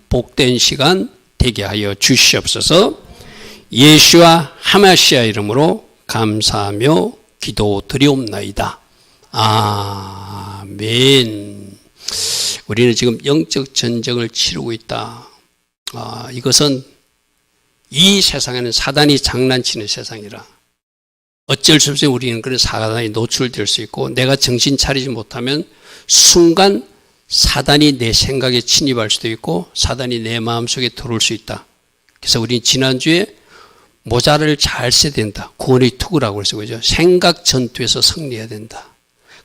복된 시간 되게 하여 주시옵소서. 예수와 하마시아 이름으로 감사하며 기도드리옵나이다. 아멘. 우리는 지금 영적 전쟁을 치르고 있다. 이것은 이 세상에는 사단이 장난치는 세상이라 어쩔 수 없이 우리는 그런 사단이 노출될 수 있고, 내가 정신 차리지 못하면 순간 사단이 내 생각에 침입할 수도 있고 사단이 내 마음속에 들어올 수 있다. 그래서 우리는 지난주에 모자를 잘 써야 된다. 구원의 투구라고 해서 그죠. 생각 전투에서 승리해야 된다.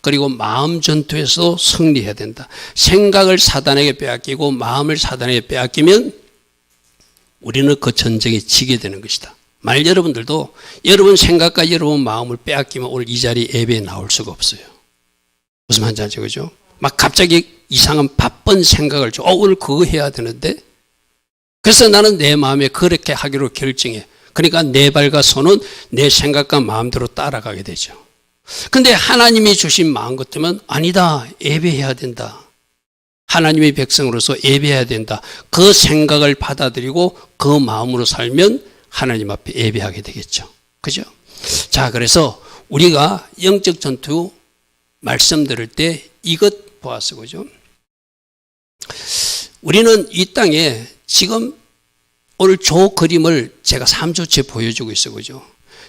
그리고 마음 전투에서 승리해야 된다. 생각을 사단에게 빼앗기고 마음을 사단에게 빼앗기면 우리는 그 전쟁에 지게 되는 것이다. 만일 여러분들도 여러분 생각과 여러분 마음을 빼앗기면 오늘 이 자리 예배에 나올 수가 없어요. 무슨 말인지 알죠? 그죠? 막 갑자기 이상한 바쁜 생각을 줘. 오늘 그거 해야 되는데. 그래서 나는 내 마음에 그렇게 하기로 결정해. 그러니까 내 발과 손은 내 생각과 마음대로 따라가게 되죠. 근데 하나님이 주신 마음 같으면 아니다. 예배해야 된다. 하나님의 백성으로서 예배해야 된다. 그 생각을 받아들이고 그 마음으로 살면 하나님 앞에 예배하게 되겠죠. 그죠? 자, 그래서 우리가 영적 전투 말씀 들을 때 이것 보았어. 그죠? 우리는 이 땅에 지금 오늘 저 그림을 제가 3주째 보여주고 있어. 그죠?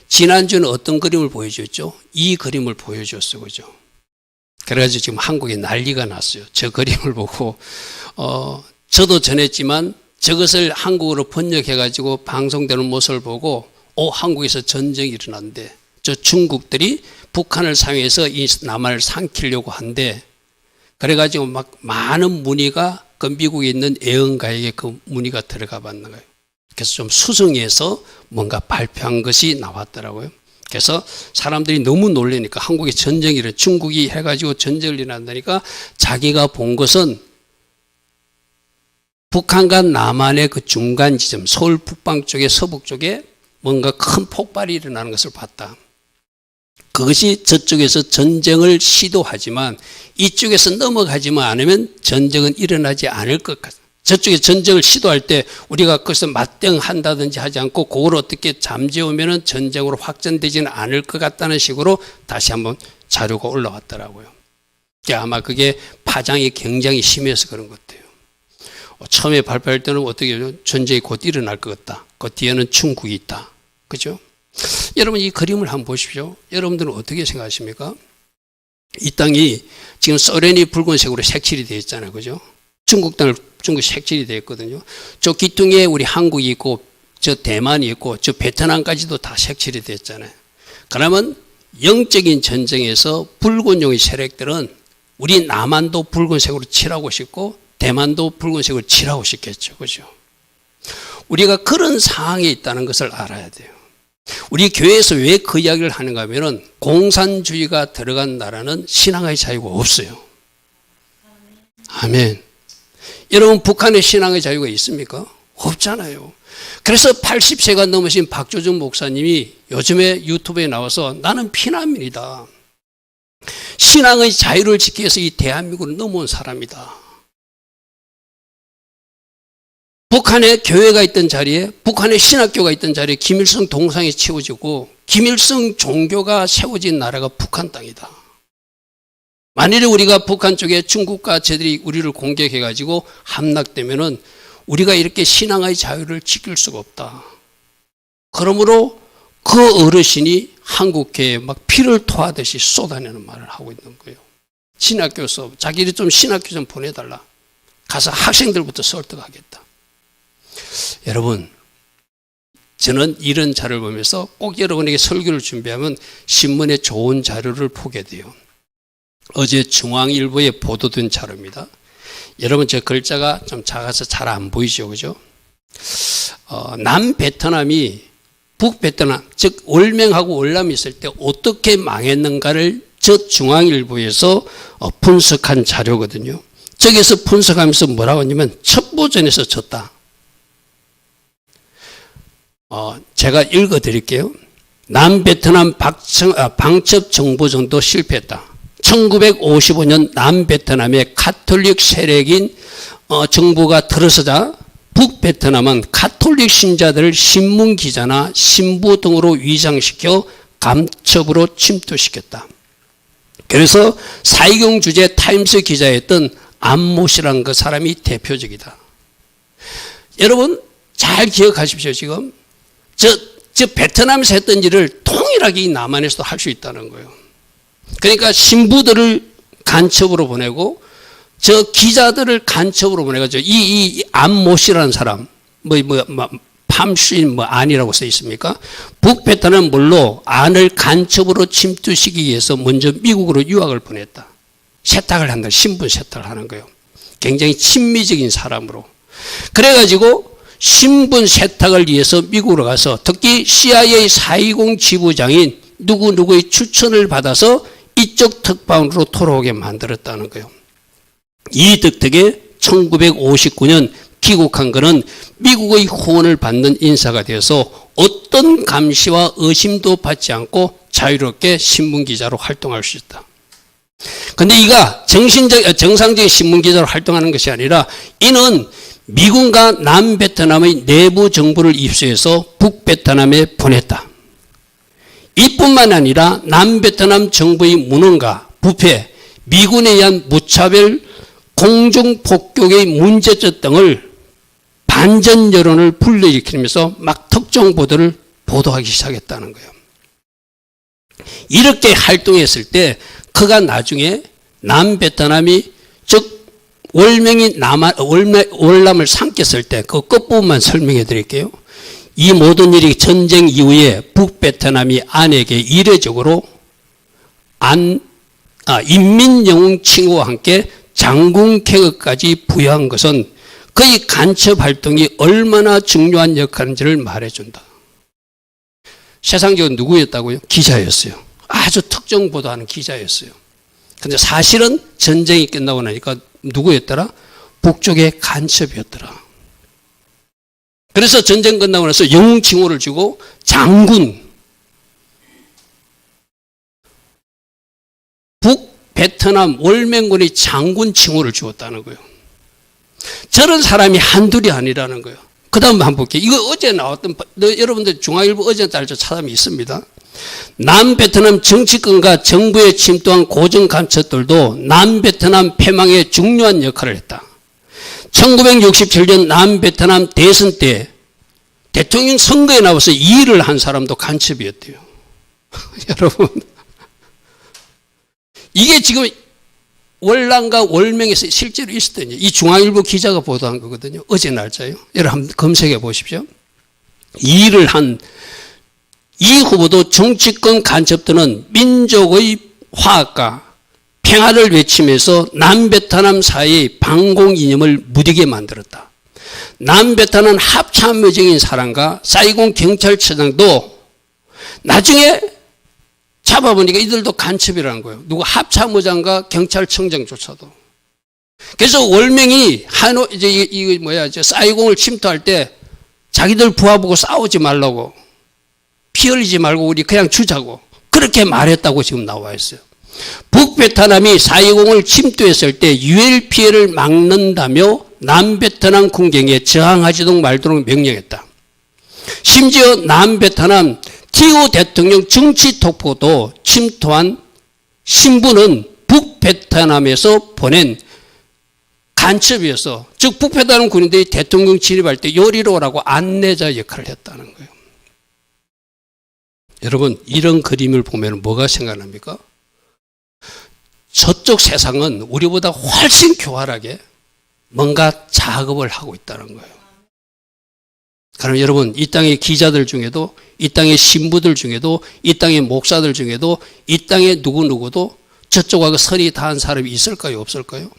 지난주는 어떤 그림을 보여줬죠? 이 그림을 보여줬어. 그죠? 그래가지고 지금 한국에 난리가 났어요. 저 그림을 보고, 저도 전했지만 저것을 한국어로 번역해가지고 방송되는 모습을 보고, 한국에서 전쟁이 일어났는데, 저 중국들이 북한을 사용해서 이 남한을 삼키려고 한대. 그래가지고 막 많은 문의가 그 미국에 있는 애언가에게 그 문의가 들어가 봤는 거예요. 그래서 좀 수정해서 뭔가 발표한 것이 나왔더라고요. 그래서 사람들이 너무 놀라니까 한국에 전쟁이 일어나, 중국이 해가지고 전쟁을 일어난다니까 자기가 본 것은 북한과 남한의 그 중간 지점, 서울 북방 쪽에 서북 쪽에 뭔가 큰 폭발이 일어나는 것을 봤다. 그것이 저쪽에서 전쟁을 시도하지만 이쪽에서 넘어가지만 않으면 전쟁은 일어나지 않을 것 같다. 저쪽에 전쟁을 시도할 때 우리가 거기서 맞대응한다든지 하지 않고 그걸 어떻게 잠재우면 전쟁으로 확전되지는 않을 것 같다는 식으로 다시 한번 자료가 올라왔더라고요. 아마 그게 파장이 굉장히 심해서 그런 것 같아요. 처음에 발표할 때는 어떻게 전쟁이 곧 일어날 것 같다. 그 뒤에는 중국이 있다. 그죠? 여러분 이 그림을 한번 보십시오. 여러분들은 어떻게 생각하십니까? 이 땅이 지금 소련이 붉은색으로 색칠이 되어 있잖아요. 그죠? 중국 색칠이 되어 있거든요. 저 기둥에 우리 한국이 있고 저 대만이 있고 저 베트남까지도 다 색칠이 되어 있잖아요. 그러면 영적인 전쟁에서 붉은종의 세력들은 우리 남한도 붉은색으로 칠하고 싶고 대만도 붉은색으로 칠하고 싶겠죠. 그죠? 우리가 그런 상황에 있다는 것을 알아야 돼요. 우리 교회에서 왜 그 이야기를 하는가 하면은 공산주의가 들어간 나라는 신앙의 자유가 없어요. 아멘. 여러분 북한에 신앙의 자유가 있습니까? 없잖아요. 그래서 80세가 넘으신 박조준 목사님이 요즘에 유튜브에 나와서 나는 피난민이다. 신앙의 자유를 지키기 위해서 이 대한민국을 넘어온 사람이다. 북한에 교회가 있던 자리에, 북한에 신학교가 있던 자리에 김일성 동상이 채워지고 김일성 종교가 세워진 나라가 북한 땅이다. 만일에 우리가 북한 쪽에 중국과 쟤들이 우리를 공격해가지고 함락되면은 우리가 이렇게 신앙의 자유를 지킬 수가 없다. 그러므로 그 어르신이 한국교회에 막 피를 토하듯이 쏟아내는 말을 하고 있는 거예요. 신학교 수업, 자기를 좀 신학교 좀 보내달라. 가서 학생들부터 설득하겠다. 여러분, 저는 이런 자료를 보면서 꼭 여러분에게 설교를 준비하면 신문에 좋은 자료를 보게 돼요. 어제 중앙일보에 보도된 자료입니다. 여러분 저 글자가 좀 작아서 잘 안 보이죠, 그죠? 남베트남이 북베트남, 즉 월맹하고 월남이 있을 때 어떻게 망했는가를 저 중앙일보에서 분석한 자료거든요. 저기서 분석하면서 뭐라고 하냐면 첩보전에서 졌다. 제가 읽어드릴게요. 남베트남 방첩 정보전도 실패했다. 1955년 남베트남의 가톨릭 세력인 정부가 들어서자 북베트남은 가톨릭 신자들을 신문 기자나 신부 등으로 위장시켜 간첩으로 침투시켰다. 그래서 사회경 주재 타임스 기자였던 안모시라는 그 사람이 대표적이다. 여러분 잘 기억하십시오. 지금 저 베트남에서 했던 일을 동일하게 이 남한에서도 할 수 있다는 거예요. 그러니까 신부들을 간첩으로 보내고 저 기자들을 간첩으로 보내가지고 이 안모시라는 사람 팜슈인 안이라고 써 있습니까? 북베트남 물로 안을 간첩으로 침투시키기 위해서 먼저 미국으로 유학을 보냈다. 세탁을 한다. 신분 세탁을 하는 거예요. 굉장히 친미적인 사람으로. 그래가지고 신분 세탁을 위해서 미국으로 가서 특히 CIA 420 지부장인 누구누구의 추천을 받아서 이쪽 특파원으로 돌아오게 만들었다는 거예요. 이 덕택에 1959년 귀국한 그는 미국의 후원을 받는 인사가 되어서 어떤 감시와 의심도 받지 않고 자유롭게 신문기자로 활동할 수 있다. 그런데 이가 정상적인 신문기자로 활동하는 것이 아니라 이는 미군과 남베트남의 내부 정보를 입수해서 북베트남에 보냈다. 이뿐만 아니라 남베트남 정부의 무능과 부패, 미군에 의한 무차별 공중폭격의 문제점 등을 반전 여론을 불러일으키면서 막 특정 보도를 보도하기 시작했다는 거예요. 이렇게 활동했을 때 그가 나중에 남베트남이 즉 월남을 삼켰을 때 그 끝부분만 설명해 드릴게요. 이 모든 일이 전쟁 이후에 북베트남이 안에게 이례적으로 인민영웅 칭호와 함께 장군 계급까지 부여한 것은 그의 간첩 활동이 얼마나 중요한 역할인지를 말해준다. 세상적으로 누구였다고요? 기자였어요. 아주 특정 보도하는 기자였어요. 그런데 사실은 전쟁이 끝나고 나니까 누구였더라? 북쪽의 간첩이었더라. 그래서 전쟁 끝나고 나서 영웅 칭호를 주고 장군, 북베트남 월맹군의 장군 칭호를 주었다는 거예요. 저런 사람이 한둘이 아니라는 거예요. 그 다음 한번 볼게요. 이거 어제 나왔던, 여러분들 중앙일보 어제 날짜 찾아보면 있습니다. 남베트남 정치권과 정부에 침투한 고정 간첩들도 남베트남 패망에 중요한 역할을 했다. 1967년 남베트남 대선 때 대통령 선거에 나와서 이 일을 한 사람도 간첩이었대요. 여러분, 이게 지금 월남과 월명에서 실제로 있었던 이 중앙일보 기자가 보도한 거거든요. 어제 날짜요. 여러분 한번 검색해 보십시오. 이 일을 한 이 후보도 정치권 간첩들은 민족의 화합과 평화를 외치면서 남베트남 사이의 반공 이념을 무디게 만들었다. 남베트남 합참의적인 사람과 사이공 경찰청장도 나중에 잡아보니까 이들도 간첩이라는 거예요. 누구 합참의장과 경찰청장조차도. 그래서 월명이 사이공을 침투할 때 자기들 부하보고 싸우지 말라고, 피 흘리지 말고 우리 그냥 주자고 그렇게 말했다고 지금 나와 있어요. 북베트남이 4.20을 침투했을 때 유혈 피해를 막는다며 남베트남 군경에 저항하지도 말도록 명령했다. 심지어 남베트남 티오 대통령 정치 톡포도 침투한 신부는 북베트남에서 보낸 간첩이어서, 즉 북베트남 군인들이 대통령 진입할 때 요리로 오라고 안내자 역할을 했다는 거예요. 여러분, 이런 그림을 보면 뭐가 생각납니까? 저쪽 세상은 우리보다 훨씬 교활하게 뭔가 작업을 하고 있다는 거예요. 그럼 여러분, 이 땅의 기자들 중에도, 이 땅의 신부들 중에도, 이 땅의 목사들 중에도, 이 땅의 누구누구도 저쪽하고 선이 닿은 사람이 있을까요? 없을까요?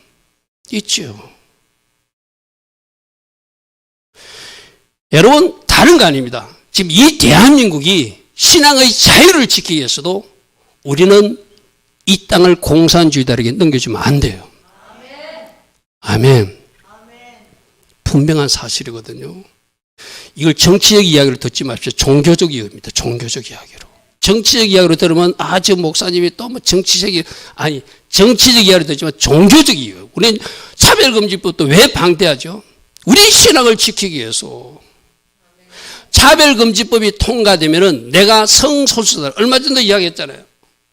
있죠. 여러분, 다른 거 아닙니다. 지금 이 대한민국이 신앙의 자유를 지키기 위해서도 우리는 이 땅을 공산주의자에게 넘겨주면 안 돼요. 아멘. 분명한 사실이거든요. 이걸 정치적 이야기로 듣지 마십시오. 종교적 이야기입니다. 종교적 이야기로. 정치적 이야기로 들으면 저 목사님이 또 뭐 정치적 이야기로 듣지만 종교적 이야기. 우리는 차별금지법도 왜 방대하죠? 우리 신앙을 지키기 위해서 차별금지법이 통과되면은 내가 성소수자, 얼마 전도 이야기했잖아요.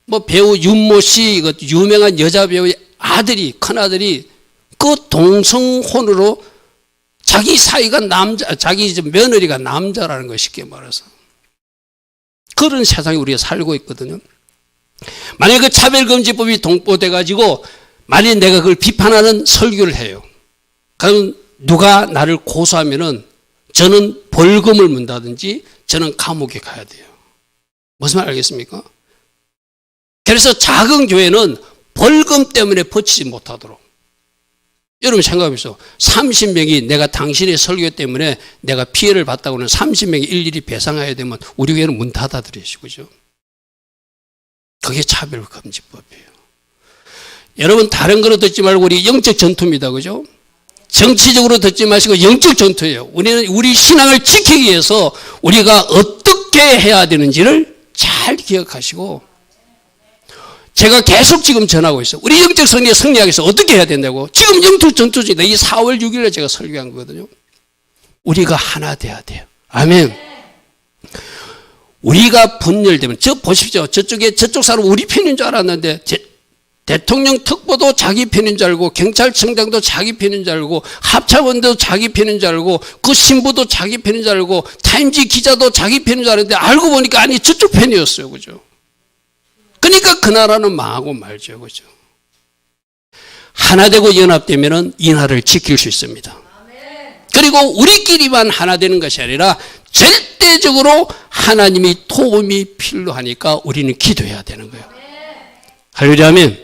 뭐 배우 윤모 씨, 그 유명한 여자 배우의 아들이, 큰아들이 그 동성혼으로 자기 사이가 남자, 자기 며느리가 남자라는 거 쉽게 말해서. 그런 세상에 우리가 살고 있거든요. 만약에 그 차별금지법이 동포돼가지고 만약에 내가 그걸 비판하는 설교를 해요. 그럼 누가 나를 고소하면은 저는 벌금을 문다든지 저는 감옥에 가야 돼요. 무슨 말 알겠습니까? 그래서 작은 교회는 벌금 때문에 버티지 못하도록. 여러분 생각해보세요. 30명이 내가 당신의 설교 때문에 내가 피해를 봤다고는 30명이 일일이 배상해야 되면 우리 교회는 문 닫아드리시고, 그죠? 그게 차별금지법이에요. 여러분 다른 거로 듣지 말고 우리 영적 전투입니다. 그죠? 정치적으로 듣지 마시고 영적 전투예요. 우리는 우리 신앙을 지키기 위해서 우리가 어떻게 해야 되는지를 잘 기억하시고, 제가 계속 지금 전하고 있어요. 우리 영적 승리에 승리하기 위해서 어떻게 해야 된다고. 지금 영적 전투 중이다. 이 4월 6일에 제가 설교한 거거든요. 우리가 하나 돼야 돼요. 아멘. 우리가 분열되면, 저 보십시오. 저쪽 사람 우리 편인 줄 알았는데 대통령 특보도 자기 편인 줄 알고, 경찰청장도 자기 편인 줄 알고, 합참원도 자기 편인 줄 알고, 그 신부도 자기 편인 줄 알고, 타임지 기자도 자기 편인 줄 알았는데 알고 보니까 아니 저쪽 편이었어요. 그죠? 그러니까 그 나라는 망하고 말죠. 그죠? 하나 되고 연합되면은 이 나라를 지킬 수 있습니다. 그리고 우리끼리만 하나 되는 것이 아니라 절대적으로 하나님이 도움이 필요하니까 우리는 기도해야 되는 거예요. 할렐루야 아멘.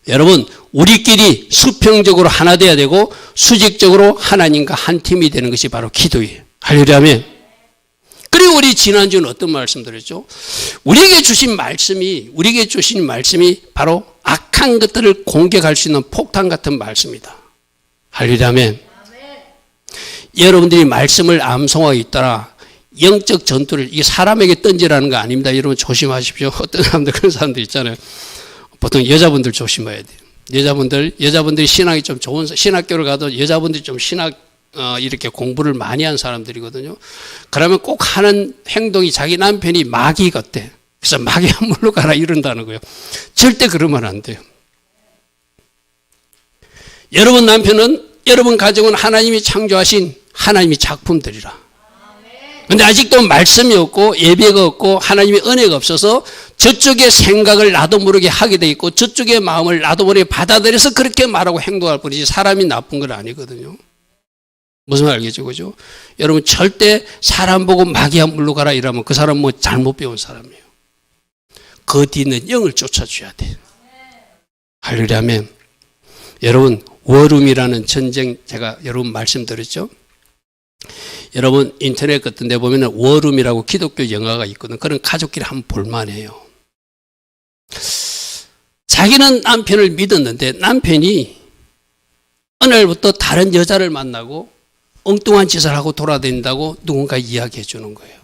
여러분 우리끼리 수평적으로 하나 돼야 되고 수직적으로 하나님과 한 팀이 되는 것이 바로 기도예요. 할렐루야 아멘. 그리고 우리 지난주는 어떤 말씀 드렸죠? 우리에게 주신 말씀이 바로 악한 것들을 공격할 수 있는 폭탄 같은 말씀이다. 할렐루야 아멘. 여러분들이 말씀을 암송하고 있더라. 영적 전투를 이 사람에게 던지라는 거 아닙니다. 여러분 조심하십시오. 어떤 사람들 그런 사람들 있잖아요. 보통 여자분들 조심해야 돼요. 여자분들이 신학이 좀 좋은 신학교를 가도 여자분들이 좀 이렇게 공부를 많이 한 사람들이거든요. 그러면 꼭 하는 행동이 자기 남편이 마귀 같대. 그래서 마귀 한 물로 가라 이런다는 거예요. 절대 그러면 안 돼요. 여러분 남편은, 여러분 가정은 하나님이 창조하신 하나님의 작품들이라. 근데 아직도 말씀이 없고 예배가 없고 하나님의 은혜가 없어서 저쪽의 생각을 나도 모르게 하게 돼 있고 저쪽의 마음을 나도 모르게 받아들여서 그렇게 말하고 행동할 뿐이지 사람이 나쁜 건 아니거든요. 무슨 말 알겠죠? 그죠? 여러분 절대 사람 보고 마귀 한 물로 가라 이러면 그 사람 뭐 잘못 배운 사람이에요. 그 뒤는 영을 쫓아줘야 돼. 할렐루야 아멘. 여러분 워룸이라는 전쟁 제가 여러분 말씀드렸죠? 여러분 인터넷 같은 데 보면 워룸이라고 기독교 영화가 있거든. 그런 가족끼리 한번 볼만해요. 자기는 남편을 믿었는데 남편이 어느 날부터 다른 여자를 만나고 엉뚱한 짓을 하고 돌아다닌다고 누군가 이야기해 주는 거예요.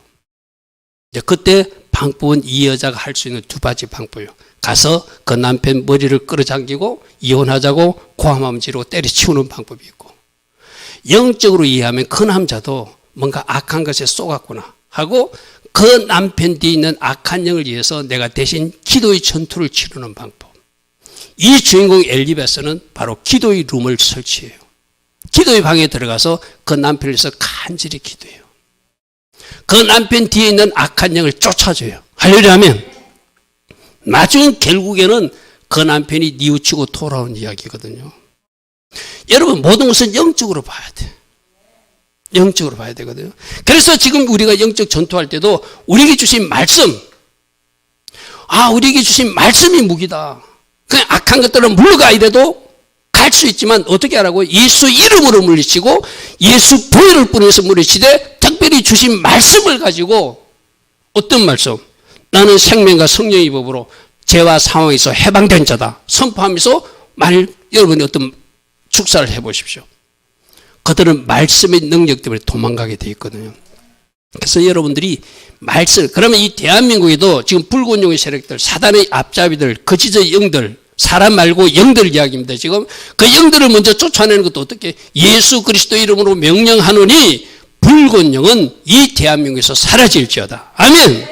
이제 그때 방법은 이 여자가 할 수 있는 두 가지 방법이에요. 가서 그 남편 머리를 끌어당기고 이혼하자고 고함하면 지르고 때려치우는 방법이 있고, 영적으로 이해하면 그 남자도 뭔가 악한 것에 쏘갔구나 하고 그 남편 뒤에 있는 악한 영을 위해서 내가 대신 기도의 전투를 치르는 방법. 이 주인공 엘리베스는 바로 기도의 룸을 설치해요. 기도의 방에 들어가서 그 남편을 위해서 간절히 기도해요. 그 남편 뒤에 있는 악한 영을 쫓아줘요. 할렐루야 아멘. 나중에 결국에는 그 남편이 뉘우치고 돌아온 이야기거든요. 여러분 모든 것은 영적으로 봐야 돼. 영적으로 봐야 되거든요. 그래서 지금 우리가 영적 전투할 때도 우리에게 주신 말씀, 우리에게 주신 말씀이 무기다. 그냥 악한 것들은 물러가 이래도 갈 수 있지만 어떻게 하라고? 예수 이름으로 물리치고 예수 보혈을 뿌려서 물리치되 특별히 주신 말씀을 가지고 어떤 말씀? 나는 생명과 성령의 법으로 죄와 상황에서 해방된 자다 선포하면서 여러분이 어떤 축사를 해보십시오. 그들은 말씀의 능력 때문에 도망가게 돼 있거든요. 그래서 여러분들이 그러면 이 대한민국에도 지금 붉은 용의 세력들, 사단의 앞잡이들, 거짓의 영들, 사람 말고 영들 이야기입니다. 지금 그 영들을 먼저 쫓아내는 것도 어떻게? 예수 그리스도 이름으로 명령하노니 붉은 영은 이 대한민국에서 사라질지어다. 아멘.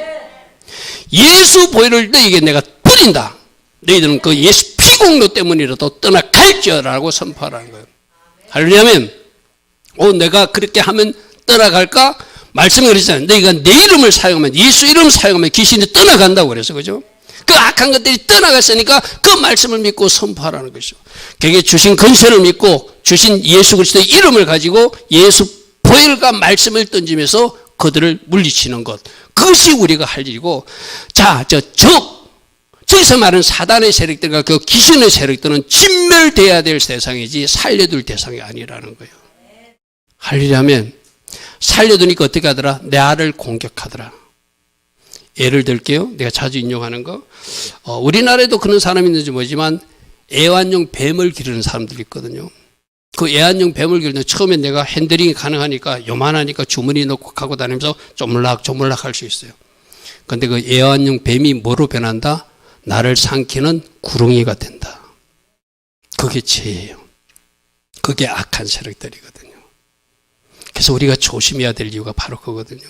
예수 보혈을 너희에게 내가 뿌린다. 너희들은 그 예수 피공로 때문이라도 떠나갈지어라고 선포하라는 거예요. 할렐루야면 내가 그렇게 하면 떠나갈까? 말씀이 그러잖아요. 너희가 내 이름을 사용하면, 예수 이름을 사용하면 귀신이 떠나간다고 그래서, 그죠? 그 악한 것들이 떠나갔으니까 그 말씀을 믿고 선포하라는 것이죠. 그게 주신 권세를 믿고 주신 예수 그리스도의 이름을 가지고 예수 보혈과 말씀을 던지면서 그들을 물리치는 것. 그것이 우리가 할 일이고, 자, 저기서 말하는 사단의 세력들과 그 귀신의 세력들은 진멸돼야 될 세상이지 살려둘 대상이 아니라는 거예요. 하려면 살려두니까 어떻게 하더라? 내 알을 공격하더라. 예를 들게요. 내가 자주 인용하는 거. 우리나라에도 그런 사람이 있는지 모르지만 애완용 뱀을 기르는 사람들이 있거든요. 그 애완용 뱀을 기르는 처음에 내가 핸들링이 가능하니까 요만하니까 주머니 넣고 가고 다니면서 조물락 할 수 있어요. 그런데 그 애완용 뱀이 뭐로 변한다? 나를 삼키는 구렁이가 된다. 그게 죄예요. 그게 악한 세력들이거든요. 그래서 우리가 조심해야 될 이유가 바로 그거거든요.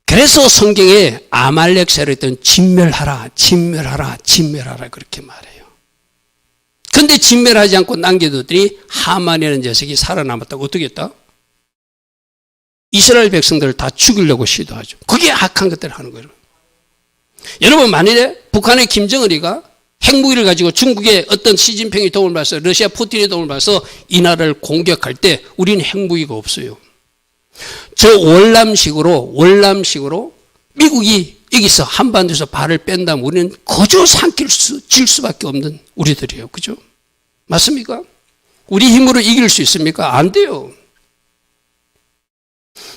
그래서 성경에 아말렉 세력들은 진멸하라 그렇게 말해요. 그런데 진멸하지 않고 남겨두더니 하만이라는 녀석이 살아남았다고 어떻게 했다? 이스라엘 백성들을 다 죽이려고 시도하죠. 그게 악한 것들을 하는 거예요. 여러분, 만일에 북한의 김정은이가 핵무기를 가지고 중국의 어떤 시진핑이 도움을 받아서 러시아 푸틴의 도움을 받아서 이 나라를 공격할 때 우리는 핵무기가 없어요. 저 월남식으로 미국이 여기서 한반도에서 발을 뺀다면 우리는 거저 질 수밖에 없는 우리들이에요. 그죠? 맞습니까? 우리 힘으로 이길 수 있습니까? 안 돼요.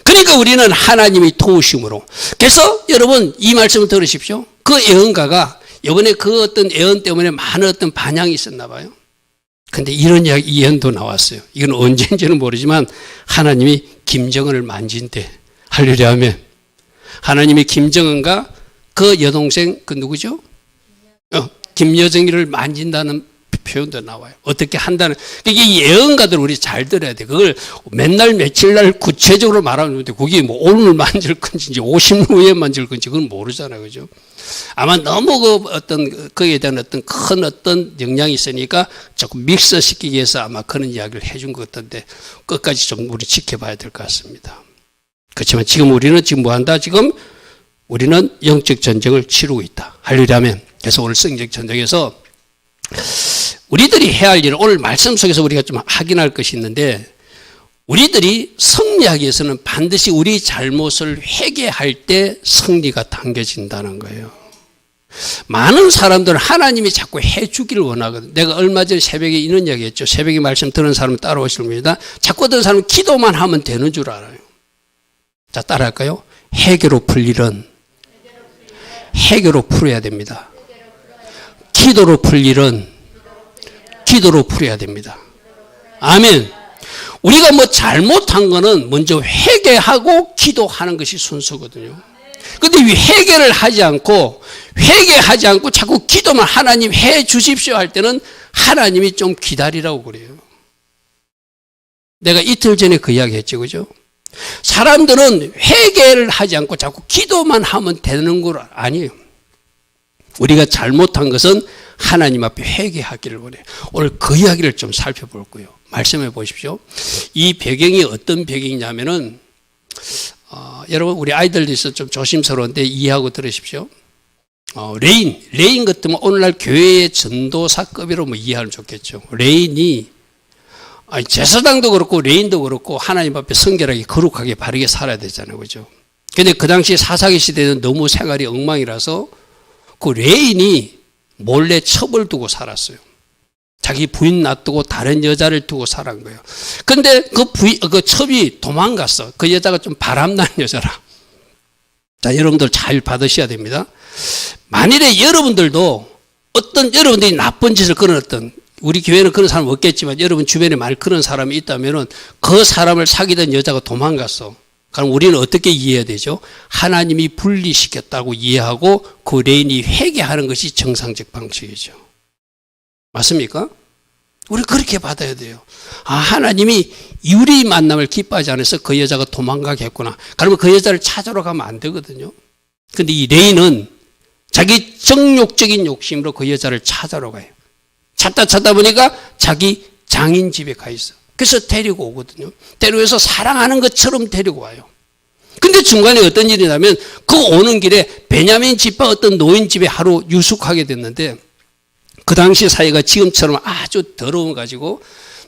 그러니까 우리는 하나님이 도우심으로. 그래서 여러분 이 말씀을 들으십시오. 그 예언가가 이번에 그 어떤 예언 때문에 많은 어떤 반향이 있었나 봐요. 근데 이런 예언도 나왔어요. 이건 언제인지는 모르지만 하나님이 김정은을 만진대. 할렐루야 하면 하나님이 김정은과 그 여동생 그 누구죠? 김여정이를 만진다는 표현도 나와요. 어떻게 한다는. 이게 예언가들 우리 잘 들어야 돼. 그걸 맨날 며칠 날 구체적으로 말하는데 그게 뭐 오늘 만질 건지 50년 후에 만질 건지 그건 모르잖아요. 그죠? 아마 너무 거기에 대한 어떤 큰 어떤 영향이 있으니까 조금 믹스시키기 위해서 아마 그런 이야기를 해준 것 같은데 끝까지 좀 우리 지켜봐야 될 것 같습니다. 그렇지만 지금 우리는 뭐 한다? 지금 우리는 영적 전쟁을 치르고 있다. 할렐루야면. 그래서 오늘 성적 전쟁에서 우리들이 해야 할 일은 오늘 말씀 속에서 우리가 좀 확인할 것이 있는데 우리들이 승리하기 위해서는 반드시 우리 잘못을 회개할 때 승리가 당겨진다는 거예요. 많은 사람들은 하나님이 자꾸 해주기를 원하거든요. 내가 얼마 전에 새벽에 이런 이야기 했죠. 새벽에 말씀 들은 사람은 따라오실 겁니다. 자꾸 듣는 사람은 기도만 하면 되는 줄 알아요. 자, 따라할까요? 해결로 풀 일은 해결로 풀어야 됩니다. 기도로 풀 일은 기도로 풀어야 됩니다. 아멘. 우리가 뭐 잘못한 거는 먼저 회개하고 기도하는 것이 순서거든요. 그런데 왜 회개를 하지 않고 자꾸 기도만 하나님 해 주십시오 할 때는 하나님이 좀 기다리라고 그래요. 내가 이틀 전에 그 이야기 했죠. 그죠? 사람들은 회개를 하지 않고 자꾸 기도만 하면 되는 거 아니에요. 우리가 잘못한 것은 하나님 앞에 회개하기를 원해요. 오늘 그 이야기를 좀 살펴볼 거예요. 말씀해 보십시오. 이 배경이 어떤 배경이냐면은 여러분 우리 아이들도 있어 좀 조심스러운데 이해하고 들으십시오. 레인 같으면 오늘날 교회의 전도사급이로 뭐 이해하면 좋겠죠. 레인이 제사장도 그렇고 레인도 그렇고 하나님 앞에 성결하게 거룩하게 바르게 살아야 되잖아요. 그죠? 근데 그 당시 사사기 시대는 너무 생활이 엉망이라서 그 레인이 몰래 첩을 두고 살았어요. 자기 부인 놔두고 다른 여자를 두고 살은 거예요. 근데 그 첩이 도망갔어. 그 여자가 좀 바람나는 여자라. 자, 여러분들 잘 받으셔야 됩니다. 만일에 여러분들도 여러분들이 나쁜 짓을 그런 우리 교회는 그런 사람 없겠지만 여러분 주변에 만약 그런 사람이 있다면은 그 사람을 사귀던 여자가 도망갔어. 그럼 우리는 어떻게 이해해야 되죠? 하나님이 분리시켰다고 이해하고 그 레인이 회개하는 것이 정상적 방식이죠. 맞습니까? 우리 그렇게 받아야 돼요. 아, 하나님이 우리 만남을 기뻐하지 않아서 그 여자가 도망가겠구나. 그러면 그 여자를 찾으러 가면 안 되거든요. 근데 이 레이는 자기 정욕적인 욕심으로 그 여자를 찾으러 가요. 찾다 보니까 자기 장인 집에 가 있어. 그래서 데리고 오거든요. 데리고서 사랑하는 것처럼 데리고 와요. 근데 중간에 어떤 일이 나면 그 오는 길에 베냐민 집과 어떤 노인 집에 하루 유숙하게 됐는데 그 당시 사이가 지금처럼 아주 더러워 가지고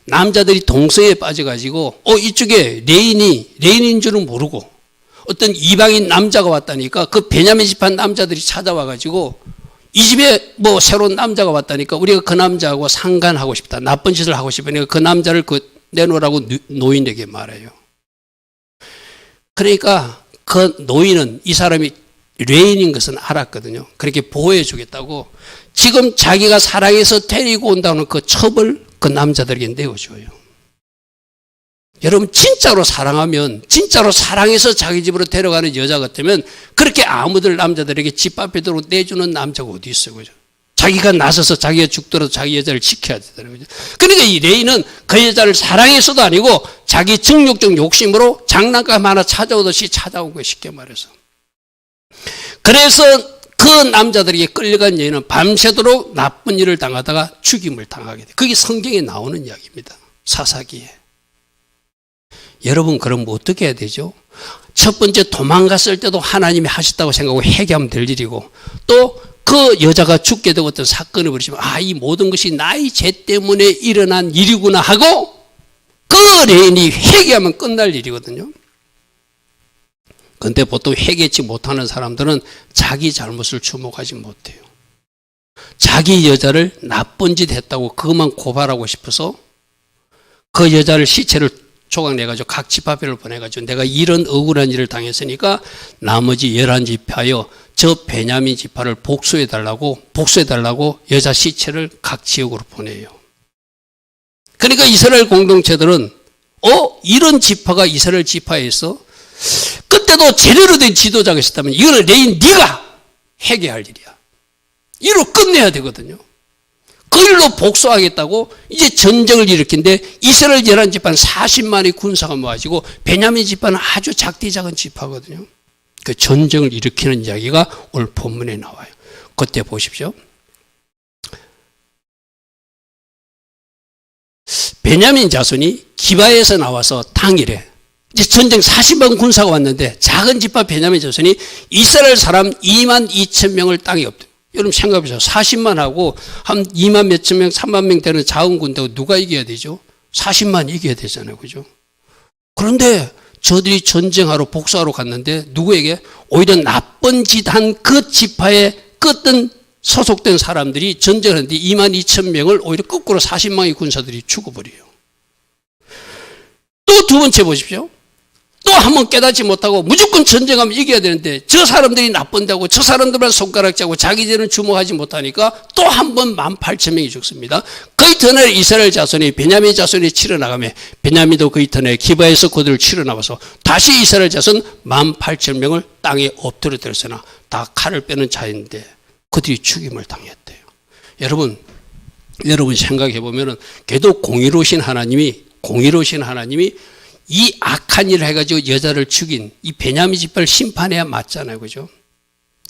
남자들이 동성애에 빠져 가지고 이쪽에 레인인 줄은 모르고 어떤 이방인 남자가 왔다니까 그 베냐민 집안 남자들이 찾아와 가지고 이 집에 뭐 새로운 남자가 왔다니까 우리가 그 남자하고 상간하고 싶다. 나쁜 짓을 하고 싶으니까 그 남자를 내놓으라고 노인에게 말해요. 그러니까 그 노인은 이 사람이 레인인 것은 알았거든요. 그렇게 보호해 주겠다고 지금 자기가 사랑해서 데리고 온다는 그 첩을 그 남자들에게 내어줘요. 여러분 진짜로 사랑하면 진짜로 사랑해서 자기 집으로 데려가는 여자 같으면 그렇게 아무들 남자들에게 집 앞에도 내주는 남자가 어디 있어요. 그죠? 자기가 나서서 자기가 죽더라도 자기 여자를 지켜야 되잖아요. 그죠? 그러니까 이 레이는 그 여자를 사랑해서도 아니고 자기 정욕적 욕심으로 장난감 하나 찾아오듯이 찾아온 거예요. 쉽게 말해서. 그래서 그 남자들에게 끌려간 여인은 밤새도록 나쁜 일을 당하다가 죽임을 당하게 돼요. 그게 성경에 나오는 이야기입니다. 사사기에. 여러분 그럼 어떻게 해야 되죠? 첫 번째 도망갔을 때도 하나님이 하셨다고 생각하고 회개하면 될 일이고 또 그 여자가 죽게 되고 어떤 사건을 벌이시면 이 모든 것이 나의 죄 때문에 일어난 일이구나 하고 그 레인이 회개하면 끝날 일이거든요. 그런데 보통 회개치 못하는 사람들은 자기 잘못을 주목하지 못해요. 자기 여자를 나쁜 짓 했다고 그것만 고발하고 싶어서 그 여자를 시체를 조각내가지고 각 지파별을 보내가지고 내가 이런 억울한 일을 당했으니까 나머지 11지파여 저 베냐민 지파를 복수해달라고 여자 시체를 각 지역으로 보내요. 그러니까 이스라엘 공동체들은 이런 지파가 이스라엘 지파에 있어? 그때도 제대로 된 지도자가 있었다면 이거는 레인 네가 회개할 일이야. 이로 끝내야 되거든요. 그 일로 복수하겠다고 이제 전쟁을 일으킨데 이스라엘 11지파는 40만의 군사가 모아지고 베냐민 지파는 아주 작디 작은 지파거든요. 그 전쟁을 일으키는 이야기가 오늘 본문에 나와요. 그때 보십시오. 베냐민 자손이 기바에서 나와서 당일에 이제 전쟁 40만 군사가 왔는데 작은 지파 베냐민 자손이 이스라엘 사람 2만 2천 명을 땅에 없대요. 여러분 생각해보세요. 40만 하고 한 2만 몇천 명, 3만 명 되는 작은 군대고 누가 이겨야 되죠? 40만 이겨야 되잖아요. 그죠? 그런데 저들이 전쟁하러 복수하러 갔는데 누구에게? 오히려 나쁜 짓 한 그 지파의 그 어떤 소속된 사람들이 전쟁을 했는데 2만 2천 명을 오히려 거꾸로 40만의 군사들이 죽어버려요. 또 두 번째 보십시오. 또 한 번 깨닫지 못하고 무조건 전쟁하면 이겨야 되는데 저 사람들이 나쁜다고 저 사람들만 손가락질하고 자기 죄는 주목하지 못하니까 또 한 번 18,000명이 죽습니다. 그 이튿날 이스라엘 자손이 베냐민 자손이 치러 나가며 베냐민도 그 이튿날 기바에서 그들을 치러 나와서 다시 이스라엘 자손 18,000명을 땅에 엎드려들었으나 다 칼을 빼는 자인데 그들이 죽임을 당했대요. 여러분 생각해 보면은 걔도 공의로우신 하나님이 이 악한 일을 해가지고 여자를 죽인 이 베냐민 지파를 심판해야 맞잖아요. 그죠?